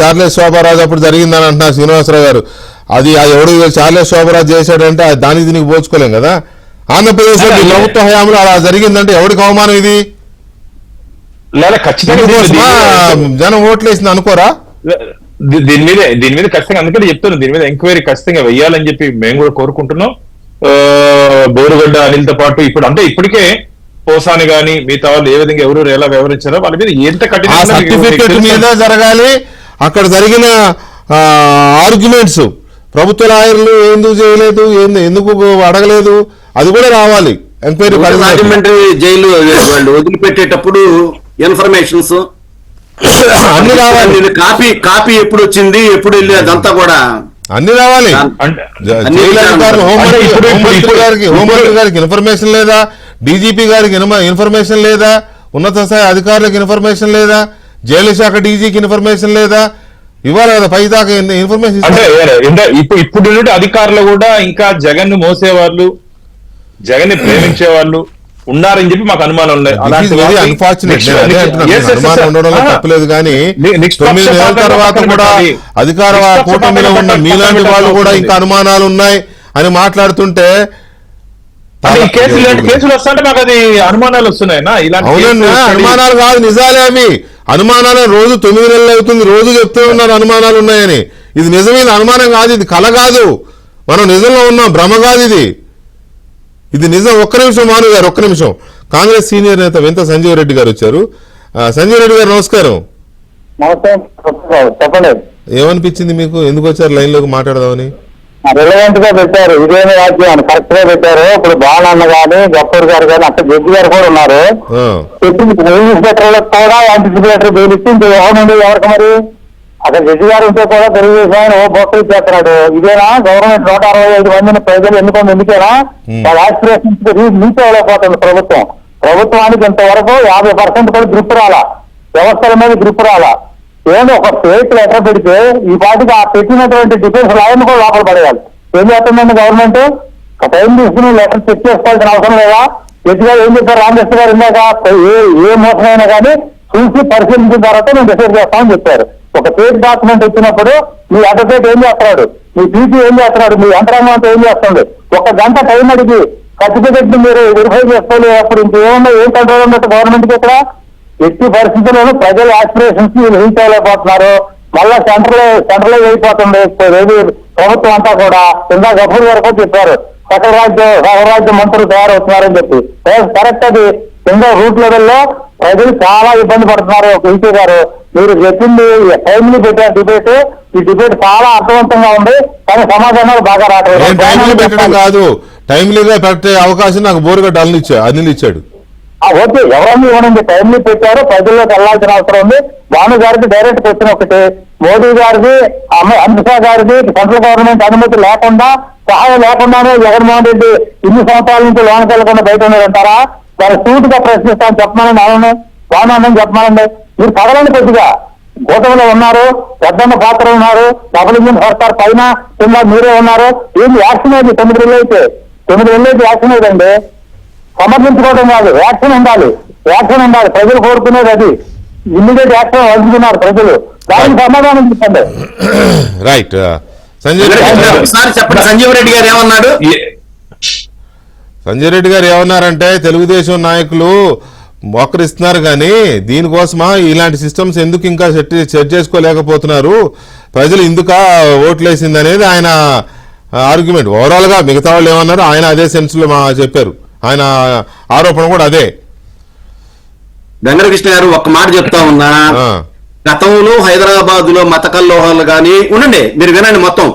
చార్లెస్ శోభారాజు అప్పుడు జరిగిందని అంటున్నారు శ్రీనివాసరావు గారు. అది ఎవడు చార్లెస్ శోభారాజు చేశాడంటే దానికి దీనికి పోల్చుకోలేం కదా. ఆంధ్రప్రదేశ్ లో ప్రభుత్వ హయాంలో అలా జరిగిందంటే ఎవరికి అవమానం ఇది? లేదా ఖచ్చితంగా జనం ఓట్లేసింది అనుకోరా? దీని మీద ఖచ్చితంగా అందుకని చెప్తున్నాను, దీని మీద ఎంక్వైరీ ఖచ్చితంగా వెయ్యాలని చెప్పి మేము కూడా కోరుకుంటున్నాం. బోరుగడ్డ అనిల్తో పాటు ఇప్పుడు అంటే ఇప్పటికే పోసాని గాని మిగతా వాళ్ళు ఏ విధంగా ఎవరు ఎలా వ్యవహరించారో వాళ్ళ మీద ఎంత కఠిన సర్టిఫికెట్ మీద జరగాలి. అక్కడ జరిగిన ఆర్గ్యుమెంట్స్ ప్రభుత్వ లాయర్లు ఎందుకు చేయలేదు, ఎందుకు అడగలేదు, అది కూడా రావాలి. ఎంక్వైరీ రాజమండ్రి జైలు వాళ్ళు వదిలిపెట్టేటప్పుడు ఇన్ఫర్మేషన్స్ అన్ని రావాలి. కాపీ ఎప్పుడు వచ్చింది, ఎప్పుడు వెళ్ళి అదంతా కూడా అన్ని రావాలి. హోంమంత్రి గారికి ఇన్ఫర్మేషన్ లేదా? డీజీపీ గారికి ఇన్ఫర్మేషన్ లేదా? ఉన్నత స్థాయి అధికారులకు ఇన్ఫర్మేషన్ లేదా? జైలు శాఖ డీజీకి ఇన్ఫర్మేషన్ లేదా? ఇవ్వాలి కదా పై దాకా ఇన్ఫర్మేషన్. అంటే ఇప్పుడు అధికారులు కూడా ఇంకా జగన్ ను మోసేవాళ్ళు, జగన్ ని ప్రేమించే వాళ్ళు ఉన్నారని చెప్పి మాకు అనుమానం ఉన్నాయి. అనుమానం ఉండడంలో తప్పలేదు కానీ 9 నెలల తర్వాత కూడా అధికార కూటమిలో ఉన్న మీలాంటి వాళ్ళు కూడా ఇంకా అనుమానాలు ఉన్నాయి అని మాట్లాడుతుంటే కేసులు వస్తుంటే మాకు అది అనుమానాలు వస్తున్నాయి. అవునండి, అనుమానాలు కాదు నిజాలే అవి. అనుమానాలు రోజు 9 నెలలు అవుతుంది, రోజు చెప్తూ ఉన్నారు అనుమానాలు ఉన్నాయని. ఇది నిజమైన అనుమానం కాదు, ఇది కల కాదు, మనం నిజంలో ఉన్నాం, భ్రమ కాదు ఇది నిజం. ఒక్క నిమిషం మాను గారు, ఒక్క నిమిషం. కాంగ్రెస్ సీనియర్ నేత వెంత సంజీవ్ రెడ్డి గారు వచ్చారు. సంజీవ్ రెడ్డి గారు నమస్కారం. చెప్పండి. ఏమనిపించింది మీకు? ఎందుకు వచ్చారు లైన్ లోకి మాట్లాడదామని? రిలవెంట్ గా పెట్టారు, ఇదేమి రాజ్యం కరెక్ట్ గా పెట్టారు. ఇప్పుడు బాలన్న గాని గఫూర్ గారు కానీ అక్కడ జడ్జి గారు కూడా ఉన్నారు. ఇన్స్పెక్టర్లకు కూడా యాంటిసిపేటరీ బెయిల్ ఇచ్చి అవునండి ఎవరికి మరి అక్కడ జడ్జి గారు ఉంటే కూడా తెలుగుదేశం బొక్కలు ఇచ్చేస్తున్నాడు. ఇదేనా గవర్నమెంట్ 165 మందిని ప్రజలు ఎందుకేనా వాళ్ళ ఆస్పిరేషన్స్ రీచ్ అవ్వలేకపోతుంది ప్రభుత్వానికి ఇంతవరకు 50% కూడా గ్రిప్ రాలా, వ్యవస్థల మీద గ్రిప్ రాలా. ఏదో ఒక ఫేక్ లెటర్ పెడితే ఈ పాటికి ఆ పెట్టినటువంటి డిఫెన్స్ లాయర్ని కూడా లోపల పడేయాలి. ఏం చేస్తుందండి గవర్నమెంట్? టైం తీసుకుని లెటర్ చెక్ చేసుకోవాల్సిన అవసరం లేదా? జడ్జి గారు ఏం చెప్పారు, రామకృష్ణ గారు ఇందాక ఏ మోసమైనా కానీ చూసి పరిశీలించిన తర్వాత మేము డిసైడ్ చేస్తామని చెప్పారు. ఒక ఫేక్ డాక్యుమెంట్ వచ్చినప్పుడు మీ అడ్వకేట్ ఏం చేస్తున్నాడు, మీ పీపీ ఏం చేస్తున్నాడు, మీ యంత్రాంగంతో ఏం చేస్తుంది? 1 గంట టైం అడిగి సర్టిఫికెట్ ని మీరు వెరిఫై చేసుకోలేనప్పుడు ఇంకేమన్నా ఏం కంట్రోల్ ఉన్నట్టు గవర్నమెంట్కి ఇక్కడ? ఎట్టి పరిస్థితుల్లోనూ ప్రజల ఆస్పిరేషన్స్ రీచ్ అవ్వలేకపోతున్నారు. మళ్ళా సెంట్రలైజ్ అయిపోతుంది ప్రభుత్వం అంతా కూడా. కింద గఫూర్ గారు కూడా చెప్పారు సకల రాజ్య మంత్రులు తయారవుతున్నారని చెప్పి. కరెక్ట్, అది కింద రూట్ లెవెల్లో ప్రజలు చాలా ఇబ్బంది పడుతున్నారు. ఈసీ గారు మీరు చెప్పింది టైంలీ పెట్టారు డిబేట్. ఈ డిబేట్ చాలా అర్థవంతంగా ఉంది కానీ సమాధానాలు బాగా రావట్లేదు. కాదు, టైంలీగా పెట్టే అవకాశం నాకు బోరుగడ్డ అనిల్ ఇచ్చాడు. ఓకే, ఎవరన్నా ఇవ్వనండి, టైంలీ పెట్టారు, ప్రజల్లోకి వెళ్లాల్సిన అవసరం ఉంది. భాను గారికి డైరెక్ట్ క్వశ్చన్ ఒకటి, మోదీ గారిది అమిత్ షా గారిది సెంట్రల్ గవర్నమెంట్ అనుమతి లేకుండా సహాయం లేకుండానే జగన్మోహన్ రెడ్డి ఇన్ని సంవత్సరాల నుంచి లోనికి వెళ్లకుండా బయట ఉన్నారంటారా? దాన్ని సూటుగా ప్రశ్నిస్తామని చెప్పమానండి. బాగున్నానని చెప్పమానండి. మీరు పగలండి కొద్దిగా. కూటమిలో ఉన్నారు, పెద్దమ్మ పాత్ర ఉన్నారు, డబుల్ ఇంజిన్ సర్కార్ పైన కింద మీరే ఉన్నారు. ఏంటి యాక్షన్ అయింది? 9 నెలలు అయితే యాక్షన్ అయిందండి. సమర్థించుకోవడం కాదు, యాక్షన్ ఉండాలి. ప్రజలు కోరుకునేది అది. ఇమ్మీడియట్ యాక్షన్ వదులుతున్నారు ప్రజలు. దానికి సమాధానం చెప్పండి. రైట్. చెప్పండి, సంజీవ్ రెడ్డి గారు ఏమన్నాడు? సంజయ్ రెడ్డి గారు ఏమన్నారంటే తెలుగుదేశం నాయకులు మోకరిస్తున్నారు కానీ దీనికోసమా ఇలాంటి సిస్టమ్స్ ఎందుకు ఇంకా సెట్ చేసుకోలేకపోతున్నారు, ప్రజలు ఎందుకు ఓట్లేసింది అనేది ఆయన ఆర్గ్యుమెంట్. ఓవరాల్ గా మిగతా వాళ్ళు ఏమన్నారు ఆయన అదే సెన్స్ లో చెప్పారు. ఆయన ఆరోపణ కూడా అదే. వెంకటకృష్ణ గారు ఒక్క మాట చెప్తా ఉన్నా, గతంలో హైదరాబాద్ లో మత కల్లోహాలు కానీ ఉండండి, మీరు వినండి మొత్తం.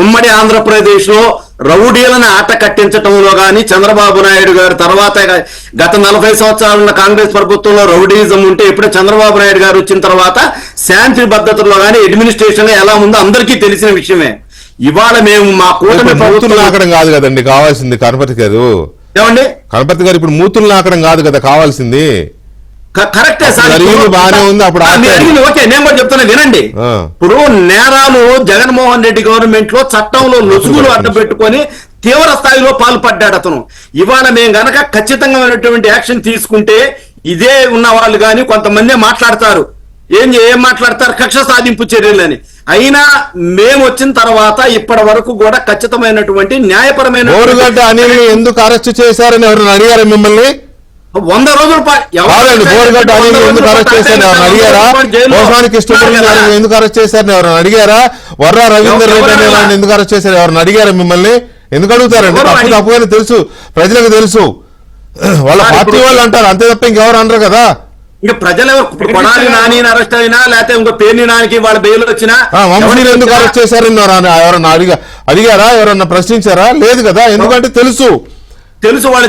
ఉమ్మడి ఆంధ్రప్రదేశ్ లో రౌడీలను ఆట కట్టించటంలో గాని చంద్రబాబు నాయుడు గారు తర్వాత గత 40 సంవత్సరాలున్న కాంగ్రెస్ ప్రభుత్వంలో రౌడీజం ఉంటే ఇప్పుడు చంద్రబాబు నాయుడు గారు వచ్చిన తర్వాత శాంతి భద్రతలో గాని అడ్మినిస్ట్రేషన్ ఎలా ఉందో అందరికీ తెలిసిన విషయమే. ఇవాళ మేము మా కూటమి ప్రభుత్వం అక్కడ కాదు కదండి కావాల్సింది, కనపతి కాదు ఏమండి గణపతి గారు ఇప్పుడు మూతులు నాకడం కాదు కదా కావాల్సింది. కరెక్టే సార్. జరిగింది బాగానే ఉంది, అప్పుడు మీరు అడిగింది ఓకే, నేను కూడా చెప్తున్నా వినండి. ఇప్పుడు నేరాలు జగన్మోహన్ రెడ్డి గవర్నమెంట్ లో చట్టంలో లొసుగులు అడ్డపెట్టుకొని తీవ్ర స్థాయిలో పాల్పడ్డాడు అతను. ఇవాళ మేము గనక ఖచ్చితంగా యాక్షన్ తీసుకుంటే ఇదే ఉన్న వాళ్ళు కానీ కొంతమంది మాట్లాడతారు, ఏం మాట్లాడతారు, కక్ష సాధింపు చర్యలని. అయినా మేము వచ్చిన తర్వాత ఇప్పటి వరకు కూడా ఖచ్చితమైనటువంటి న్యాయపరమైన బోరుగడ్డ అనిల్ ఎందుకు అరెస్ట్ చేశారని ఎవరైనా అడిగారా మిమ్మల్ని? 100 రోజుల బోరుగడ్డ అనిల్ ఎందుకు అరెస్ట్ చేశారని ఎవరైనా అడిగారా? మోసానికి ఇష్టపడి ఎందుకు అరెస్ట్ చేశారని ఎవరైనా అడిగారా? వర్రా రవీందర్ రెడ్డి అనే వాళ్ళని ఎందుకు అరెస్ట్ చేశారు ఎవరైనా అడిగారా మిమ్మల్ని? ఎందుకు అడుగుతారండి? తప్పుగానే తెలుసు, ప్రజలకు తెలుసు, వాళ్ళ పార్టీ వాళ్ళు అంటారు అంతే తప్ప ఇంకెవరు అనరు కదా. ఇంకా ప్రజలు కొడాలి నాని అరెస్ట్ అయినా లేకపోతే ఇంకో పేర్ని నానికి వాళ్ళ బెయిల్ వచ్చినా వంశీని ఎందుకు అరెస్ట్ చేశారని ఎవరన్నా అడిగారా? ఎవరన్నా ప్రశ్నించారా? లేదు కదా. ఎందుకంటే తెలుసు వాళ్ళు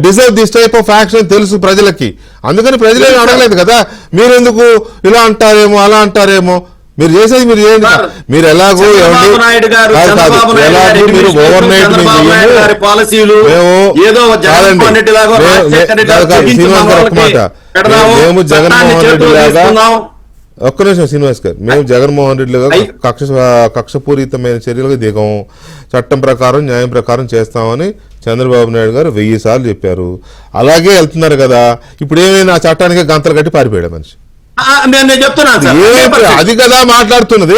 deserve this type of action తెలుసు ప్రజలకి. అందుకని ప్రజలేం అడగలేదు కదా. మీరెందుకు ఇలా అంటారేమో అలా అంటారేమో, మీరు చేసేది మీరు చేయండి. మీరు ఎలాగో మీరు ఓవర్ నైట్ పాలసీలు మేము జగన్మోహన్ రెడ్డి లాగా ఒక్క నిమిషం శ్రీనివాస్ గారు, మేము జగన్మోహన్ రెడ్డి లాగా కక్షపూరితమైన చర్యలకు దిగము, చట్టం ప్రకారం న్యాయం ప్రకారం చేస్తామని చంద్రబాబు నాయుడు గారు 1000 సార్లు చెప్పారు. అలాగే వెళ్తున్నారు కదా. ఇప్పుడు ఏమైనా చట్టానికి గంతలు కట్టి పారిపోయాడు మనిషి. నేను చెప్తున్నాను అది కదా మాట్లాడుతున్నది.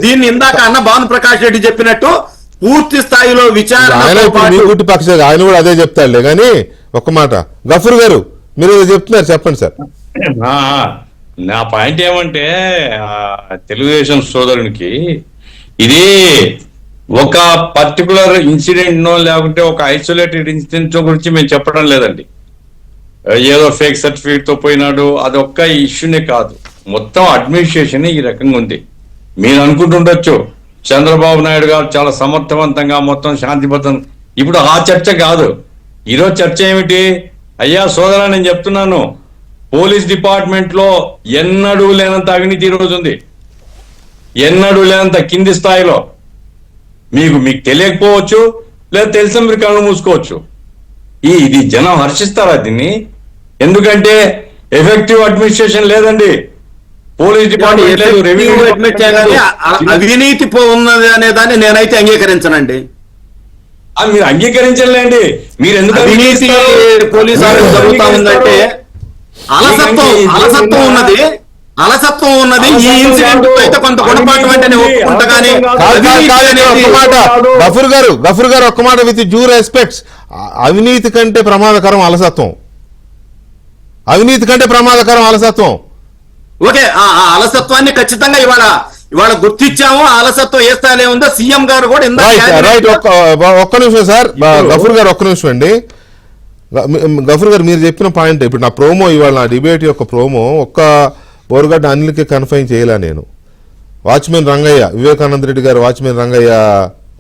దీన్ని ఇందాక అన్న భాను ప్రకాష్ రెడ్డి చెప్పినట్టు పూర్తి స్థాయిలో విచారణ ఆయన కూడా అదే చెప్తాడులే. కానీ ఒక్క మాట గఫూర్ గారు మీరు చెప్తున్నారు, చెప్పండి సార్. నా పాయింట్ ఏమంటే తెలుగుదేశం సోదరునికి ఇది ఒక పర్టికులర్ ఇన్సిడెంట్ నో లేకుంటే ఒక ఐసోలేటెడ్ ఇన్సిడెంట్ గురించి మేము చెప్పడం లేదండి. ఏదో ఫేక్ సర్టిఫికేట్ తో పోయినాడు అదొక్క ఇష్యూనే కాదు, మొత్తం అడ్మినిస్ట్రేషన్ ఈ రకంగా ఉంది. మీరు అనుకుంటుండొచ్చు చంద్రబాబు నాయుడు గారు చాలా సమర్థవంతంగా మొత్తం శాంతిబద్ధం. ఇప్పుడు ఆ చర్చ కాదు, ఈరోజు చర్చ ఏమిటి? అయ్యా సోదరా, నేను చెప్తున్నాను, పోలీస్ డిపార్ట్మెంట్ లో ఎన్నడూ లేనంత అవినీతి ఈ రోజు ఉంది, ఎన్నడూ లేనంత కింది స్థాయిలో. మీకు తెలియకపోవచ్చు, లేదా తెలిసిన మీరు కళ్ళు మూసుకోవచ్చు. ఇది జనం హర్షిస్తారా దీన్ని? ఎందుకంటే ఎఫెక్టివ్ అడ్మినిస్ట్రేషన్ లేదండి. పోలీస్ డిపార్ట్మెంట్ లేదు, రెవెన్యూ అవినీతి ఉన్నది అనే దాన్ని నేనైతే అంగీకరించనండి. మీరు అంగీకరించలేండి. మీరు ఎందుకు అవినీతి పోలీసు జరుగుతా ఉందంటే అలసత్వం ఉన్నది, అలసత్వం ఉన్నది. ఈ ఇన్సిడెంట్ అయితే కొంత గుణపాఠం అంటే ఒప్పుకుంటా. కానీ గఫూర్ గారు ఒక్క మాట విత్ డ్యూ రెస్పెక్ట్స్, అవినీతి కంటే ప్రమాదకరం అలసత్వం. అవినీతి కంటే ప్రమాదకరం అలసత్వం. ఓకే, ఆ అలసత్వాన్ని ఖచ్చితంగా ఇవాళ గుర్తించాము. ఆ అలసత్వం ఏ స్థాయిలో ఉందో సీఎం గారు కూడా రైట్. ఒక్క నిమిషం సార్, గఫూర్ గారు ఒక్క నిమిషం అండి. గఫూర్ గారు మీరు చెప్పిన పాయింట్, ఇప్పుడు నా ప్రోమో ఇవాళ నా డిబేట్ యొక్క ప్రోమో ఒక్క బోరుగడ్డ అనిల్కి కన్ఫైన్ చేయలే నేను. వాచ్మెన్ రంగయ్య, వివేకానంద రెడ్డి గారు వాచ్మెన్ రంగయ్య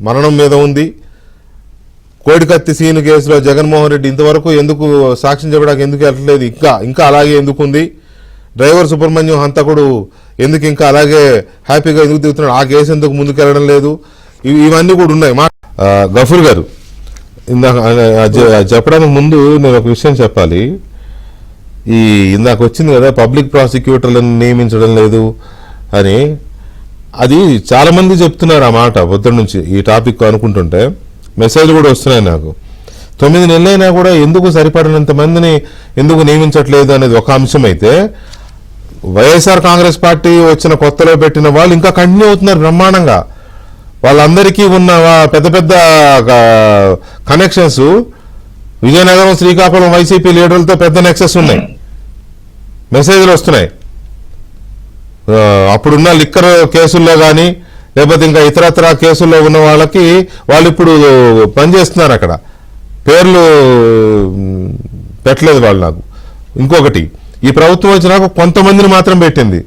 మరణం మీద ఉంది. కోడికత్తి సీను కేసులో జగన్మోహన్ రెడ్డి ఇంతవరకు ఎందుకు సాక్ష్యం చెప్పడానికి ఎందుకు వెళ్ళట్లేదు, ఇంకా అలాగే ఎందుకు ఉంది? డ్రైవర్ సుబ్రహ్మణ్యం హంతకుడు ఎందుకు ఇంకా అలాగే హ్యాపీగా ఎందుకు దిగుతున్నాడు, ఆ కేసు ఎందుకు ముందుకెళ్ళడం లేదు? ఇవన్నీ కూడా ఉన్నాయి. గఫూర్ గారు ఇందాక చెప్పడానికి ముందు నేను ఒక విషయం చెప్పాలి. ఇందాక వచ్చింది కదా పబ్లిక్ ప్రాసిక్యూటర్లను నియమించడం లేదు అని, అది చాలా మంది చెప్తున్నారు ఆ మాట పొద్దున్న నుంచి ఈ టాపిక్ అనుకుంటుంటే. మెసేజ్లు కూడా వస్తున్నాయి నాకు. 9 నెలలైనా కూడా ఎందుకు సరిపడినంత మందిని ఎందుకు నియమించట్లేదు అనేది ఒక అంశం అయితే, వైఎస్ఆర్ కాంగ్రెస్ పార్టీ వచ్చిన కొత్తలో పెట్టిన వాళ్ళు ఇంకా కంటిన్యూ అవుతున్నారు బ్రహ్మాండంగా. వాళ్ళందరికీ ఉన్న పెద్ద పెద్ద కనెక్షన్స్ విజయనగరం, శ్రీకాకుళం వైసీపీ లీడర్లతో పెద్ద నెక్సెస్ ఉన్నాయి. మెసేజ్లు వస్తున్నాయి. అప్పుడున్న లిక్కర్ కేసుల్లో కానీ లేకపోతే ఇంకా ఇతరత్ర కేసుల్లో ఉన్న వాళ్ళకి వాళ్ళు ఇప్పుడు పనిచేస్తున్నారు. అక్కడ పేర్లు పెట్టలేదు వాళ్ళు నాకు. ఇంకొకటి, ఈ ప్రభుత్వం వచ్చినాక కొంతమందిని మాత్రం పెట్టింది.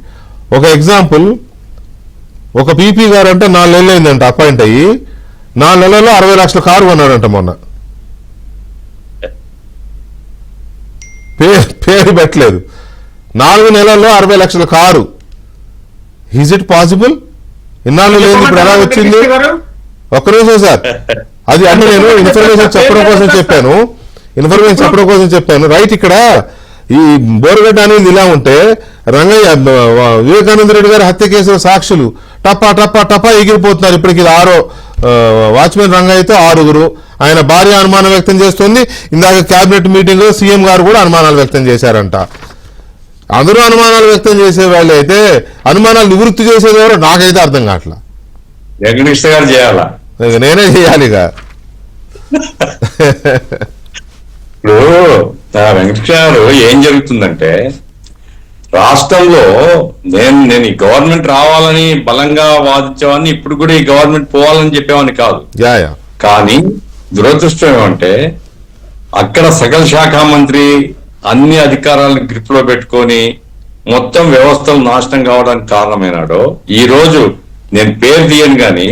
ఒక ఎగ్జాంపుల్, ఒక పీపీ గారు అంటే 4 నెలలు అయిందంట అపాయింట్ అయ్యి, 4 నెలల్లో 60 లక్షల కారు కొన్నాడంట మొన్న. పేరు పెట్టలేదు. 4 నెలల్లో 60 లక్షల కారు. Is it possible? ఇన్నాళ్ళు లేదు, ఇప్పుడు ఎలా వచ్చింది? ఒక్క నిమిషం సార్, అది అంటే నేను ఇన్ఫర్మేషన్ చెప్పడం కోసం చెప్పాను. రైట్, ఇక్కడ ఈ బోరగడ్డ అనేది ఇలా ఉంటే రంగయ్య వివేకానంద రెడ్డి గారి హత్య కేసులో సాక్షులు టపా టపా టపా ఎగిరిపోతున్నారు. ఇప్పటికి 6 వాచ్మెన్ రంగయ్యతో 6. ఆయన భార్య అనుమానం వ్యక్తం చేస్తుంది. ఇందాక కేబినెట్ మీటింగ్ లో సీఎం గారు కూడా అనుమానాలు వ్యక్తం చేశారంట. అందరూ అనుమానాలు వ్యక్తం చేసే వాళ్ళు అయితే అనుమానాలు నివృత్తి చేసేది ఎవరో నాకైతే అర్థం కావట్లా. వెంకటకృష్ణ గారు చేయాలా? నేనే చేయాలిగా. ఇప్పుడు వెంకటకృష్ణ గారు ఏం జరుగుతుందంటే రాష్ట్రంలో నేను ఈ గవర్నమెంట్ రావాలని బలంగా వాదించేవాడిని, ఇప్పుడు కూడా ఈ గవర్నమెంట్ పోవాలని చెప్పేవాడిని కాదు. కానీ దురదృష్టం ఏమంటే అక్కడ సకల శాఖ మంత్రి అన్ని అధికారాలను గ్రిప్ లో పెట్టుకొని మొత్తం వ్యవస్థలు నాశనం కావడానికి కారణమైనాడో ఈ రోజు నేను పేరు తీయను గాని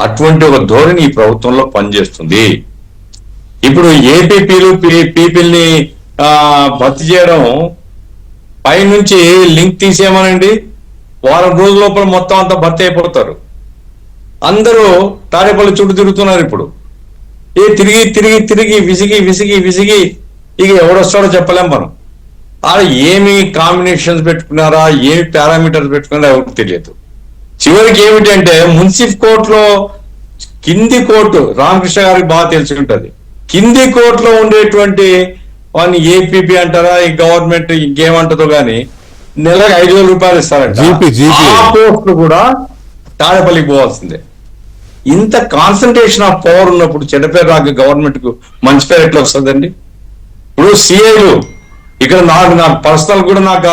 అటువంటి ఒక ధోరణి ఈ ప్రభుత్వంలో పనిచేస్తుంది. ఇప్పుడు ఏపీపీలు పీపీల్ని భర్తీ చేయడం పైనుంచి లింక్ తీసేయమనండి, వారం రోజుల లోపల మొత్తం అంతా భర్తీ అయిపోతారు. అందరూ తాడేపల్లి చుట్టూ తిరుగుతున్నారు. ఇప్పుడు తిరిగి తిరిగి తిరిగి విసిగి ఇక ఎవడొస్తాడో చెప్పలేం మనం. ఏమి కాంబినేషన్స్ పెట్టుకున్నారా, ఏమి పారామీటర్స్ పెట్టుకున్నారా ఎవరికి తెలియదు. చివరికి ఏమిటి అంటే మున్సిపల్ కోర్టులో కింది కోర్టు, రామకృష్ణ గారికి బాగా తెలిసి ఉంటది, కింది కోర్టులో ఉండేటువంటి వాడిని ఏపీపీ అంటారా, ఈ గవర్నమెంట్ ఇంకేమంటదో గానీ నెలకు 5,000 రూపాయలు ఇస్తారంట. ఆ కోర్టులు కూడా తాడేపల్లికి పోవాల్సిందే. ఇంత కాన్సన్ట్రేషన్ ఆఫ్ పవర్ ఉన్నప్పుడు చెడ్డ పేరు రాక గవర్నమెంట్ కు మంచి పేరు ఎట్లా వస్తుందండి? ఇప్పుడు సిఐలు ఇక్కడ నాకు పర్సనల్ కూడా నాకు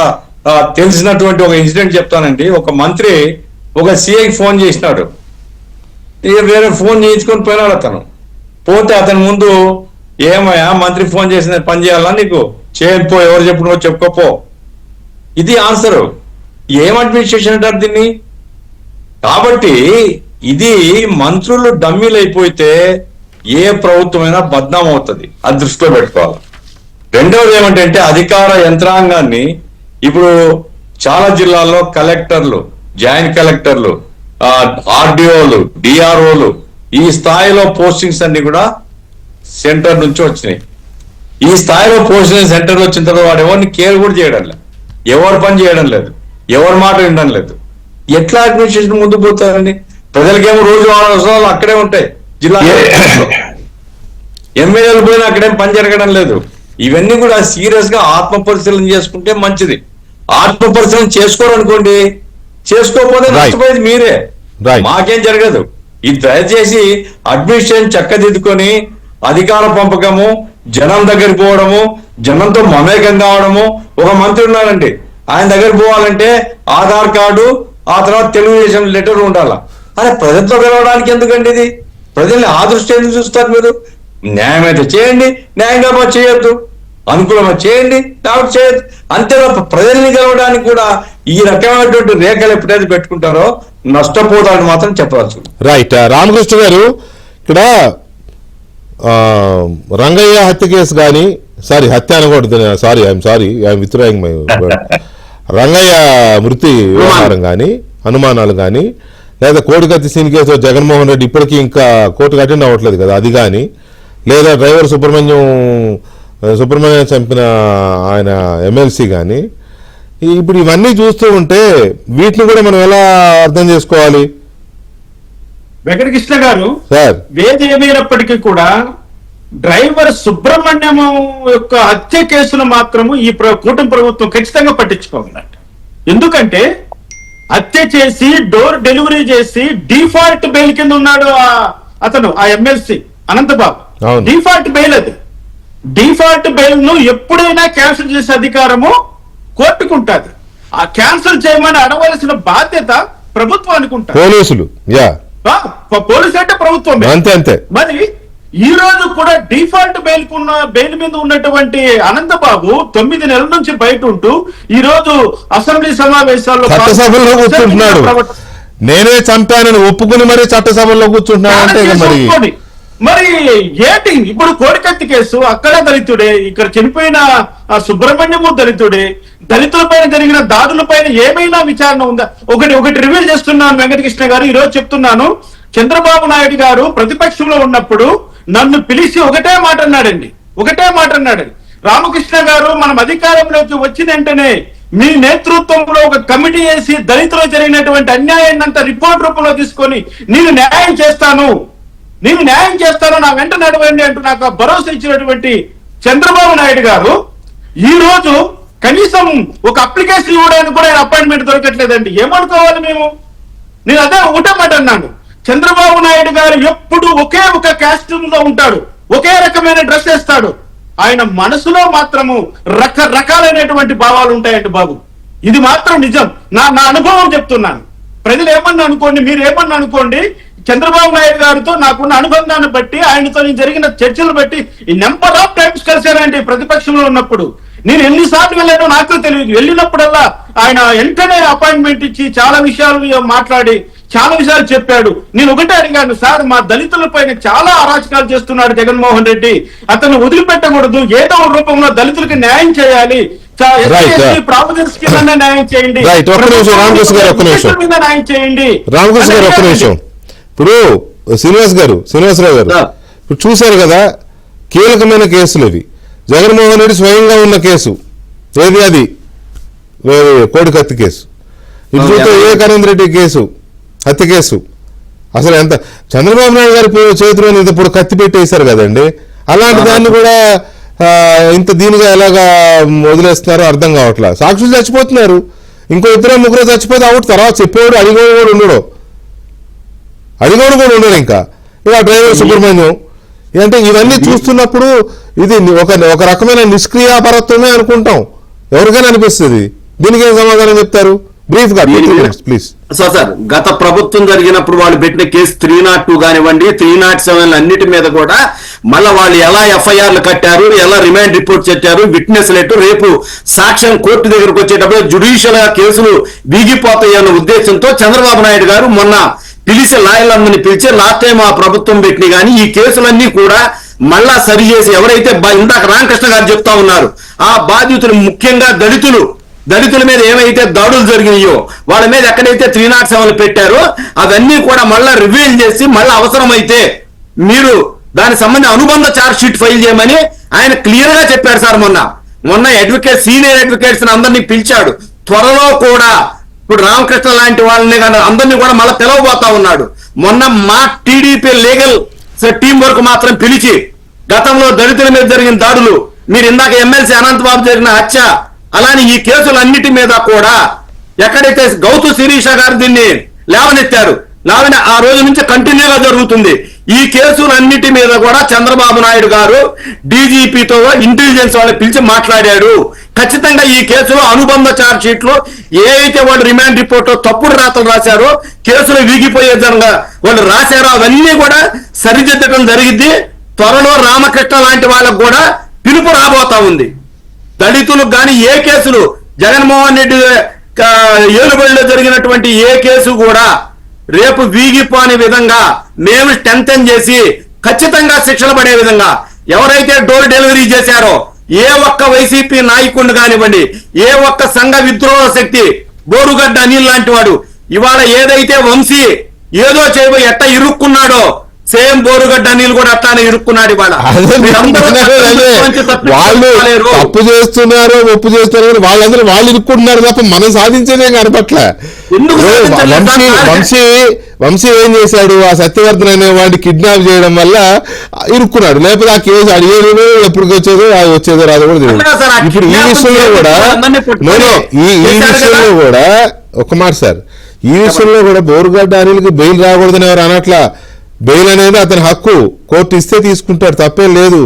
తెలిసినటువంటి ఒక ఇన్సిడెంట్ చెప్తానండి. ఒక మంత్రి ఒక సిఐకి ఫోన్ చేసినాడు, వేరే ఫోన్ చేయించుకొని పోయినాడు. అతను పోతే అతని ముందు ఏమయ్యా మంత్రి ఫోన్ చేసిన పని చేయాలా, నీకు చేయకపో, ఎవరు చెప్పినో చెప్పుకోపో. ఇది ఆన్సర్. ఏం అడ్మినిస్ట్రేషన్ అంటారు దీన్ని? కాబట్టి ఇది మంత్రులు డమ్మీలు అయిపోతే ఏ ప్రభుత్వమైనా బద్నాం అవుతుంది, అది దృష్టిలో పెట్టుకోవాలి. రెండవది ఏమంటే అధికార యంత్రాంగాన్ని ఇప్పుడు చాలా జిల్లాల్లో కలెక్టర్లు, జాయింట్ కలెక్టర్లు, ఆర్డీఓలు, డిఆర్ఓలు ఈ స్థాయిలో పోస్టింగ్స్ అన్ని కూడా సెంటర్ నుంచి వచ్చినాయి. ఈ స్థాయిలో పోస్టింగ్ సెంటర్ వచ్చిన తర్వాత వాడు ఎవరిని కేర్ కూడా చేయడం లేదు, ఎవరు పని చేయడం లేదు, ఎవరి మాట వినడం లేదు. ఎట్లా అడ్మినిస్ట్రేషన్ ముందుకు పోతారండి? ప్రజలకేమో రోజు అవసరాలు అక్కడే ఉంటాయి. జిల్లా ఎమ్మెల్యేలు పోయినా అక్కడేం పని జరగడం లేదు. ఇవన్నీ కూడా సీరియస్ గా ఆత్మ పరిశీలన చేసుకుంటే మంచిది. ఆత్మ పరిశీలన చేసుకోరనుకోండి, చేసుకోకపోతే నష్టపోయేది మీరే, మాకేం జరగదు. ఇది దయచేసి అడ్మినిస్ట్రేషన్ చక్కదిద్దుకొని అధికార పంపకము, జనం దగ్గర పోవడము, జనంతో మమేకం కావడము. ఒక మంత్రి ఉన్నారండి, ఆయన దగ్గర పోవాలంటే ఆధార్ కార్డు, ఆ తర్వాత తెలుగుదేశం లెటర్ ఉండాలా. అరే ప్రజలతో గెలవడానికి ఎందుకండి ఇది? ప్రజల్ని ఆ దృష్టి ఎందుకు చూస్తారు మీరు? న్యాయం అయితే చేయండి, న్యాయంగా చేయొద్దు, అనుకూలంగా చేయండి, కాబట్టి చేయొద్దు. అంతేగా ప్రజల్ని గెలవడానికి కూడా ఈ రకమైనటువంటి రేఖలు ఎప్పుడైతే పెట్టుకుంటారో నష్టపోతారని మాత్రం చెప్పవచ్చు. రైట్. రామకృష్ణ గారు, ఇక్కడ రంగయ్య హత్య కేసు కానీ, హత్య అనకూడదు, I'm withdrawing my word. Rangaiah మృతి వ్యవహారం కానీ, అనుమానాలు కానీ, లేదా కోడికత్తి సీన్ కేసు జగన్మోహన్ రెడ్డి ఇప్పటికీ ఇంకా కోర్టుకు అటెండ్ అవ్వట్లేదు కదా, అది కానీ, లేదా డ్రైవర్ సుబ్రహ్మణ్యం చంపిన ఆయన ఎమ్మెల్సీ కానీ, ఇప్పుడు ఇవన్నీ చూస్తూ ఉంటే వీటిని కూడా మనం ఎలా అర్థం చేసుకోవాలి? వెంకటకృష్ణ గారు, వేది ఏమైనప్పటికీ కూడా డ్రైవర్ సుబ్రహ్మణ్యం యొక్క హత్య కేసును మాత్రము ఈ కూటమి ప్రభుత్వం ఖచ్చితంగా పట్టించుకోవాలంట. ఎందుకంటే హత్య చేసి డోర్ డెలివరీ చేసి డిఫాల్ట్ బెయిల్ కింద ఉన్నాడు అతను, ఆ ఎమ్మెల్సీ అనంతబాబు. డిఫాల్ట్ బెయిల్, అది డిఫాల్ట్ బెయిల్ ను ఎప్పుడైనా క్యాన్సిల్ చేసే అధికారము కోర్టుకు ఉంటుంది. ఆ క్యాన్సిల్ చేయమని అడవలసిన బాధ్యత ప్రభుత్వానికి ఉంటుంది. పోలీసు అంటే ప్రభుత్వం అంతే. మరి ఈ రోజు కూడా డిఫాల్ట్ బెయిల్ మీద ఉన్నటువంటి అనంతబాబు 9 నెలల నుంచి బయట ఉంటూ ఈ రోజు అసెంబ్లీ సమావేశాల్లో చట్టసభలో కూర్చుంటున్నాడు. నేనే చంపానని ఒప్పుకుని మరి చట్టసభలో కూర్చుంటున్నాడు. మరి ఏంటి ఇప్పుడు కోడికత్తి కేసు, అక్కడ దళితుడే, ఇక్కడ చనిపోయిన సుబ్రహ్మణ్యము దళితుడే, దళితులపైన జరిగిన దాడులపైన ఏమైనా విచారణ ఉందా? ఒకటి రివీల్ చేస్తున్నాను వెంకటకృష్ణ గారు, ఈ రోజు చెప్తున్నాను. చంద్రబాబు నాయుడు గారు ప్రతిపక్షంలో ఉన్నప్పుడు నన్ను పిలిచి ఒకటే మాట అన్నాడు. రామకృష్ణ గారు, మనం అధికారంలోకి వచ్చిన వెంటనే మీ నేతృత్వంలో ఒక కమిటీ వేసి దళితులకు జరిగినటువంటి అన్యాయాన్ని అంతా రిపోర్ట్ రూపంలో తీసుకొని నేను న్యాయం చేస్తాను, నా వెంట నడవండి అంటూ నాకు భరోసా ఇచ్చినటువంటి చంద్రబాబు నాయుడు గారు ఈ రోజు కనీసం ఒక అప్లికేషన్ ఇవ్వడానికి కూడా అపాయింట్మెంట్ దొరకట్లేదండి. ఏమనుకోవాలి మేము? నేను అదే ఒకటే మాట అన్నాను. చంద్రబాబు నాయుడు గారు ఎప్పుడు ఒకే ఒక కాస్ట్యూమ్ లో ఉంటాడు, ఒకే రకమైన డ్రెస్ వేస్తాడు. ఆయన మనసులో మాత్రము రకరకాలైనటువంటి భావాలు ఉంటాయండి బాబు. ఇది మాత్రం నిజం. నా అనుభవం చెప్తున్నాను. ప్రజలు ఏమన్నా అనుకోండి, మీరు ఏమన్నా అనుకోండి, చంద్రబాబు నాయుడు గారితో నాకున్న అనుబంధాన్ని బట్టి, ఆయనతో జరిగిన చర్చలు బట్టి ఈ నెంబర్ ఆఫ్ టైమ్స్ కలిశానండి ప్రతిపక్షంలో ఉన్నప్పుడు. నేను ఎన్నిసార్లు వెళ్ళానో నాకు తెలియదు. వెళ్ళినప్పుడల్లా ఆయన వెంటనే అపాయింట్మెంట్ ఇచ్చి చాలా విషయాలు మాట్లాడి చాలా విషయాలు చెప్పాడు. నేను ఒకటే అడిగాను, సార్ మా దళితుల పైన చాలా అరాచకాలు చేస్తున్నాడు జగన్మోహన్ రెడ్డి, అతను వదిలిపెట్టకూడదు, ఏదో రూపంలో దళితులకు న్యాయం చేయాలి, ప్రావిడెన్స్ కింద న్యాయం చేయండి, న్యాయం చేయండి. రామకృష్ణ గారు ఒక్క నిమిషం. ఇప్పుడు శ్రీనివాసరావు గారు ఇప్పుడు చూశారు కదా, కీలకమైన కేసులు ఇవి. జగన్మోహన్ రెడ్డి స్వయంగా ఉన్న కేసు ఏది? అది కోడికత్తి కేసు. ఇటు చూస్తే వివేకానంద రెడ్డి కేసు, హత్య కేసు. అసలు ఎంత చంద్రబాబు నాయుడు గారి చేతిలో ఇప్పుడు కత్తి పెట్టేశారు కదండి. అలాంటి దాన్ని కూడా ఇంత దీనిగా ఎలాగా వదిలేస్తున్నారో అర్థం కావట్లేదు. సాక్షులు చచ్చిపోతున్నారు, ఇంకో 2-3 చచ్చిపోతే అవుట్. తర్వాత చెప్పేవాడు అడిగోడు కూడా ఉండడు. ఇంకా ఇక డ్రైవర్ సుబ్రహ్మణ్యం. అంటే ఇవన్నీ చూస్తున్నప్పుడు ఇది ఒక రకమైన నిష్క్రియాపరత్వమే అనుకుంటాం, ఎవరికైనా అనిపిస్తుంది. దీనికి ఏం సమాధానం చెప్తారు? బ్రీఫ్ గా ప్లీజ్. సార్, గత ప్రభుత్వం జరిగినప్పుడు వాళ్ళు పెట్టిన కేసు 302 కానివ్వండి, 307 అన్నిటి మీద కూడా మళ్ళీ వాళ్ళు ఎలా ఎఫ్ఐఆర్లు కట్టారు, ఎలా రిమాండ్ రిపోర్ట్ పెట్టారు, విట్నెస్ లెట్, రేపు సాక్ష్యం కోర్టు దగ్గరకు వచ్చేటప్పుడు జ్యుడిషియల్ గా కేసులు వీగిపోతాయన్న ఉద్దేశంతో చంద్రబాబు నాయుడు గారు మొన్న పిలిచి లాయర్లందరినీ పిలిచి లాస్ట్ టైం ఆ ప్రభుత్వం పెట్టిన కానీ ఈ కేసులన్నీ కూడా మళ్ళా సరి చేసి ఎవరైతే ఇందాక రామకృష్ణ గారు చెప్తా ఉన్నారు, ఆ బాధితులు ముఖ్యంగా దళితుల మీద ఏమైతే దాడులు జరిగినాయో వాళ్ళ మీద ఎక్కడైతే 307 పెట్టారో అవన్నీ కూడా మళ్ళా రివీల్ చేసి మళ్ళీ అవసరమైతే మీరు దానికి సంబంధించి అనుబంధ ఛార్జ్ షీట్ ఫైల్ చేయమని ఆయన క్లియర్ గా చెప్పారు సార్. మొన్న సీనియర్ అడ్వకేట్స్ అందరినీ పిలిచాడు. త్వరలో కూడా ఇప్పుడు రామకృష్ణ లాంటి వాళ్ళని అందరినీ కూడా మళ్ళీ పిలవబోతా ఉన్నాడు. మొన్న మా టీడీపీ లీగల్ టీం వరకు మాత్రం పిలిచి గతంలో దళితుల మీద జరిగిన దాడులు, మీరు ఇందాక ఎమ్మెల్సీ అనంతబాబు జరిగిన హత్య, అలానే ఈ కేసులన్నిటి మీద కూడా ఎక్కడైతే గౌతు శిరీష గారు దీన్ని లేవనెత్తారు, ఆ రోజు నుంచి కంటిన్యూగా జరుగుతుంది. ఈ కేసులన్నిటి మీద కూడా చంద్రబాబు నాయుడు గారు డీజీపీతో ఇంటెలిజెన్స్ వాళ్ళని పిలిచి మాట్లాడాడు. ఖచ్చితంగా ఈ కేసులో అనుబంధ ఛార్జ్ షీట్లు ఏ అయితే వాళ్ళు రిమాండ్ రిపోర్ట్ తప్పుడు రాతలు రాశారో, కేసులు వీగిపోయే విధంగా వాళ్ళు రాశారో అవన్నీ కూడా సరిదిద్దడం జరిగింది. త్వరలో రామకృష్ణ లాంటి వాళ్ళకు కూడా పిలుపు రాబోతా ఉంది. దళితులకు కానీ ఏ కేసులు జగన్మోహన్ రెడ్డి ఏలుబడిలో జరిగినటువంటి ఏ కేసు కూడా రేపు వీగిపోని విధంగా మేము స్ట్రెంథెన్ చేసి ఖచ్చితంగా శిక్షలు పడే విధంగా ఎవరైతే డోర్ డెలివరీ చేశారో ఏ ఒక్క వైసీపీ నాయకుడిని కానివ్వండి, ఏ ఒక్క సంఘ విద్రోహ శక్తి బోరుగడ్డ అనిల్ లాంటి వాడు ఇవాళ ఏదైతే వంశీ ఏదో చేయబోయి ఎట్ట ఇరుక్కున్నాడో సేమ్ బోరుగడ్డ అనిల్ కూడా అట్లానే ఇరుక్కున్నాడు. ఇవాళ వాళ్ళు తప్పు చేస్తున్నారు, ఒప్పు చేస్తున్నారు, వాళ్ళందరూ వాళ్ళు ఇరుక్కుంటున్నారు తప్ప మనం సాధించేదే కనపట్లే. వంశీ ఏం చేశాడు? ఆ సత్యవర్ధన్ అనే వాడిని కిడ్నాప్ చేయడం వల్ల ఇరుక్కున్నాడు. లేకపోతే ఆ కేసు అడిగేది ఎప్పటికి వచ్చేదో రాదో కూడా తెలియదు. ఇప్పుడు ఈ విషయంలో కూడా ఒక మాట సార్, ఈ విషయంలో కూడా బోరుగడ్డ అనిల్కి బెయిల్ రాకూడదని ఎవరు అనట్లా. బెయిల్ అనేది అతని హక్కు, కోర్టు ఇస్తే తీసుకుంటాడు, తప్పేం లేదు.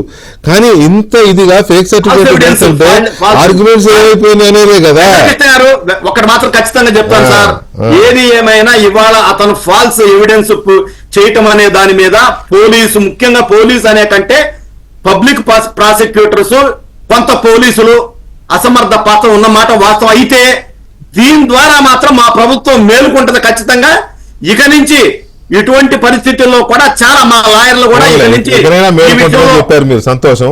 కానీ ఇంత ఇదిగా ఫేక్ సర్టిఫికేట్ అంటే ఆర్గ్యుమెంట్స్ ఏమైపోయింది అనేదే కదా. ఒకటి మాత్రం ఖచ్చితంగా చెప్తాను సార్, ఏది ఏమైనా ఇవాళ అతను ఫాల్స్ ఎవిడెన్స్ చేయటం అనే దాని మీద పోలీసు, ముఖ్యంగా పోలీసు అనే కంటే పబ్లిక్ ప్రాసిక్యూటర్స్ కొంత పోలీసులు అసమర్థ పాత్ర ఉన్నమాట వాస్తవం. అయితే దీని ద్వారా మాత్రం మా ప్రభుత్వం మేలుకుంటది ఖచ్చితంగా. ఇక నుంచి ఇటువంటి పరిస్థితుల్లో కూడా చాలా మా లాయర్లు కూడా చెప్పారు మీరు, సంతోషం.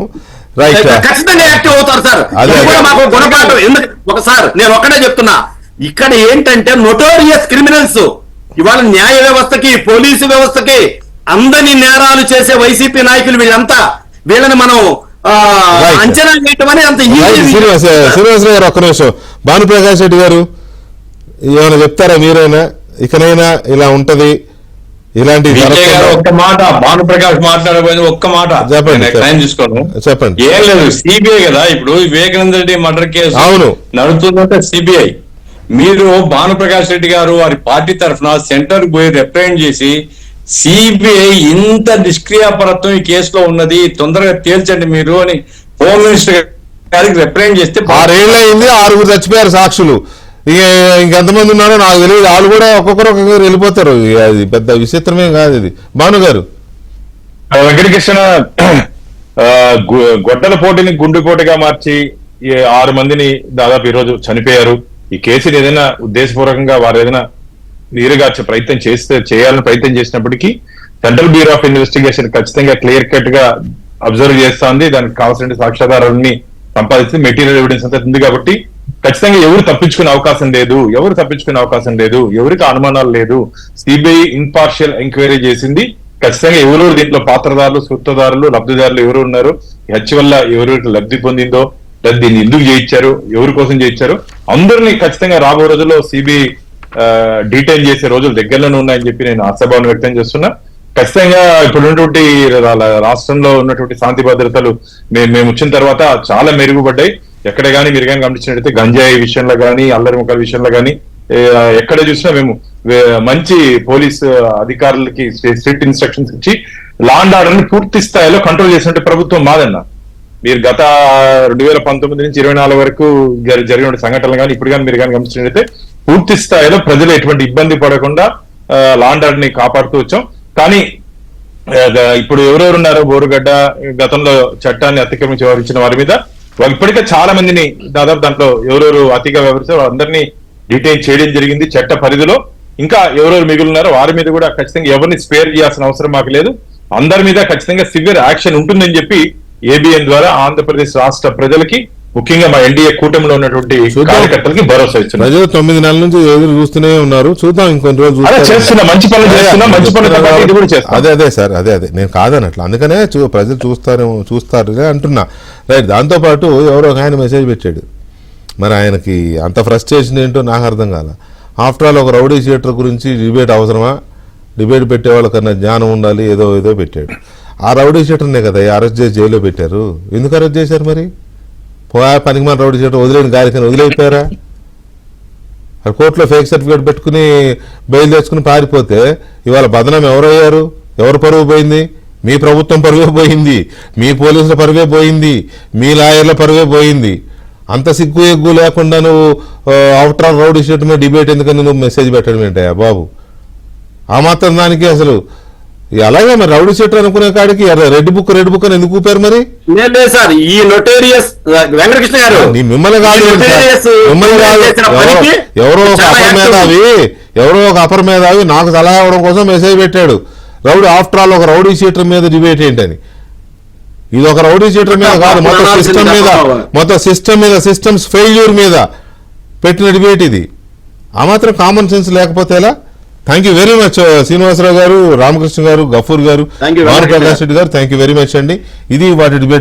Right. ఖచ్చితంగా యాక్టివ్ అవుతారు సార్. అదే. ఇది కూడా మాకు గుణపాఠం. ఎందుకు ఒకసారి నేను ఒక్కడే చెప్తున్నా, ఇక్కడ ఏంటంటే నోటోరియస్ క్రిమినల్స్ ఇవాళ న్యాయ వ్యవస్థకి పోలీసు వ్యవస్థకి అందరినీ నేరాలు చేసే వైసీపీ నాయకులు వీళ్ళని మనం Right. అంచనా వేయటం అనేది అంత శ్రీనివాసరావు గారు ఒక్క నిమిషం. భానుప్రకాష్ రెడ్డి గారు ఏమైనా చెప్తారా మీరైనా? ఇకనైనా ఇలా ఉంటది, ఇలాంటి విజయ్ గారు ఒక్క మాట, భానుప్రకాష్ మాట్లాడబోయేది ఒక్క మాట చెప్పండి. నేను టైం తీసుకోను. చెప్పండి. ఏం లేదు, సిబిఐ కదా ఇప్పుడు వివేకానంద రెడ్డి మర్డర్ కేసు అవును. నడుస్తుందంటే సిబిఐ. మీరు భానుప్రకాష్ రెడ్డి గారు వారి పార్టీ తరఫున సెంటర్ పోయి రిప్రజెంట్ చేసి సిబిఐ ఇంత నిష్క్రియాపరత్వం ఈ కేసులో ఉన్నది, తొందరగా తేల్చండి మీరు అని హోమ్ మినిస్టర్ గారికి రిప్రజెంట్ చేస్తే 6 ఏళ్ళు అయింది, 6 చచ్చిపోయారు సాక్షులు. ఇంకెంతమంది ఉన్నారో నాకు తెలియదు. వాళ్ళు కూడా ఒక్కొక్కరు వెళ్ళిపోతారు. అది పెద్ద విచిత్రమే కాదు ఇది. భాను గారు, వెంకటకృష్ణ గొడ్డల పోటీని గుండెపోటుగా మార్చి 6 మందిని దాదాపు ఈ రోజు చనిపోయారు. ఈ కేసుని ఏదైనా ఉద్దేశపూర్వకంగా వారు ఏదైనా నీరుగార్చే ప్రయత్నం చేయాలని ప్రయత్నం చేసినప్పటికీ సెంట్రల్ బ్యూరో ఆఫ్ ఇన్వెస్టిగేషన్ ఖచ్చితంగా క్లియర్ కట్ గా అబ్జర్వ్ చేస్తోంది. దానికి కావాల్సిన సాక్ష్యాధారాలని సంపాదించి మెటీరియల్ ఎవిడెన్స్ అంతా ఉంది కాబట్టి ఖచ్చితంగా ఎవరు తప్పించుకునే అవకాశం లేదు, ఎవరికి అనుమానాలు లేదు. సిబిఐ ఇంపార్షియల్ ఎంక్వైరీ చేసింది. ఖచ్చితంగా ఎవరు దీంట్లో పాత్రదారులు, సూత్రధారులు, లబ్ధిదారులు ఎవరు ఉన్నారు, హత్య వల్ల ఎవరికి లబ్ధి పొందిందో, లేదా దీన్ని ఎందుకు చేయించారు, ఎవరి కోసం చేయించారు, అందరినీ ఖచ్చితంగా రాబోయే రోజుల్లో సిబిఐ డీటెయిల్ చేసే రోజులు దగ్గరలోనే ఉన్నాయని చెప్పి నేను ఆశాభావం వ్యక్తం చేస్తున్నా. ఖచ్చితంగా ఇప్పుడున్నటువంటి రాష్ట్రంలో ఉన్నటువంటి శాంతి భద్రతలు మేము వచ్చిన తర్వాత చాలా మెరుగుపడ్డాయి. ఎక్కడ కానీ మీరు కానీ గమనించినట్టయితే గంజాయి విషయంలో కానీ, అల్లరి ముఖాల విషయంలో కానీ ఎక్కడ చూసినా మేము మంచి పోలీస్ అధికారులకి స్ట్రిక్ట్ ఇన్స్ట్రక్షన్స్ ఇచ్చి లా అండ్ ఆర్డర్ ని పూర్తి స్థాయిలో కంట్రోల్ చేసినట్టు ప్రభుత్వం మాదన్న. మీరు గత 2019 నుంచి 24 వరకు జరిగిన సంఘటనలు కానీ ఇప్పుడు కానీ మీరు కానీ గమనించినట్టయితే పూర్తి స్థాయిలో ప్రజలు ఎటువంటి ఇబ్బంది పడకుండా లా అండ్ ఆర్డర్ ని కాపాడుతూ వచ్చాం. కానీ ఇప్పుడు ఎవరెవరు ఉన్నారో బోరుగడ్డ గతంలో చట్టాన్ని అతిక్రమించి వ్యవహరించిన వారి మీద ఇప్పటికే చాలా మందిని దాదాపు దాంట్లో ఎవరెవరు అతిగా వ్యవహరిస్తారో అందరినీ డిటైన్ చేయడం జరిగింది చట్ట పరిధిలో. ఇంకా ఎవరెవరు మిగులున్నారో వారి మీద కూడా ఖచ్చితంగా ఎవరిని స్పేర్ చేయాల్సిన అవసరం మాకు లేదు. అందరి మీద ఖచ్చితంగా సివియర్ యాక్షన్ ఉంటుందని చెప్పి ఏబిఎన్ ద్వారా ఆంధ్రప్రదేశ్ రాష్ట్ర ప్రజలకి, ముఖ్యంగా మా ఎన్డీఏ కూటమిలో ఉన్నటువంటి కార్యకర్తలకి భరోసా ఇస్తున్నారు. ప్రజలు 9 నెలల నుంచి ఎదురు చూస్తూనే ఉన్నారు. చూద్దాం ఇంకొన్ని రోజులు చేస్తున్నా, మంచి పనులు చేస్తున్నా, మంచి పనులు అదే సార్ అదే నేను కాదనట్లు. అందుకనే ప్రజలు చూస్తారు అంటున్నా. రైట్. దాంతోపాటు ఎవరో ఒక ఆయన మెసేజ్ పెట్టాడు. మరి ఆయనకి అంత ఫ్రస్ట్రేషన్ ఏంటో నాకు అర్థం కాల. ఆఫ్టర్ ఆల్ ఒక రౌడీ షీటర్ గురించి డిబేట్ అవసరమా? డిబేట్ పెట్టే వాళ్ళకన్నా జ్ఞానం ఉండాలి. ఏదో పెట్టాడు. ఆ రౌడీ షీటర్నే కదా అరెస్ట్ చేసి జైల్లో పెట్టారు. ఎందుకు అరెస్ట్ చేశారు మరి? పనికి మన రౌడీ షీటర్ వదిలేని గాలికని వదిలేయిపోయారా? అక్కడ కోర్టులో ఫేక్ సర్టిఫికేట్ పెట్టుకుని బెయిల్ తెచ్చుకుని పారిపోతే ఇవాళ బదనాం ఎవరయ్యారు? ఎవరు పరువు పోయింది? మీ ప్రభుత్వం పరువే పోయింది, మీ పోలీసుల పరువే పోయింది, మీ లాయర్ల పరువే పోయింది. అంత సిగ్గు ఎగ్గు లేకుండా నువ్వు ఆఫ్టర్ ఆల్ రౌడీ షీటర్ మీద డిబేట్ ఎందుకని నువ్వు మెసేజ్ పెట్టడం ఏంటయ్యా బాబు? ఆ మాత్రం దానికి అసలు అలాగే మరి రౌడీ షీటర్ అనుకునే కాడికి రెడ్ బుక్ అని ఎందుకు ఊపారు మరి? లేదు సార్, ఈ నోటేరియస్ వెంకటకృష్ణ గారు మిమ్మల్ని కాదు, ఎవరో ఒక అపర మేధావి నాకు సలహా ఇవ్వడం కోసం మెసేజ్ పెట్టాడు. ఆఫ్టర్ ఆల్ ఒక రౌడీ షీటర్ మీద డిబేట్ ఏంటని. ఇది ఒక రౌడీ షీటర్ మీద కాదు, మొత్తం సిస్టమ్స్ ఫెయిల్యూర్ మీద పెట్టిన డిబేట్ ఇది. ఆ మాత్రం కామన్ సెన్స్ లేకపోతే ఎలా? Thank you very much Srinivasarao గారు, రామకృష్ణ గారు, గఫూర్ గారు, భానుప్రకాష్ రెడ్డి గారు, థ్యాంక్ యూ వెరీ మచ్ అండి. ఇది వాటి డిబేట్.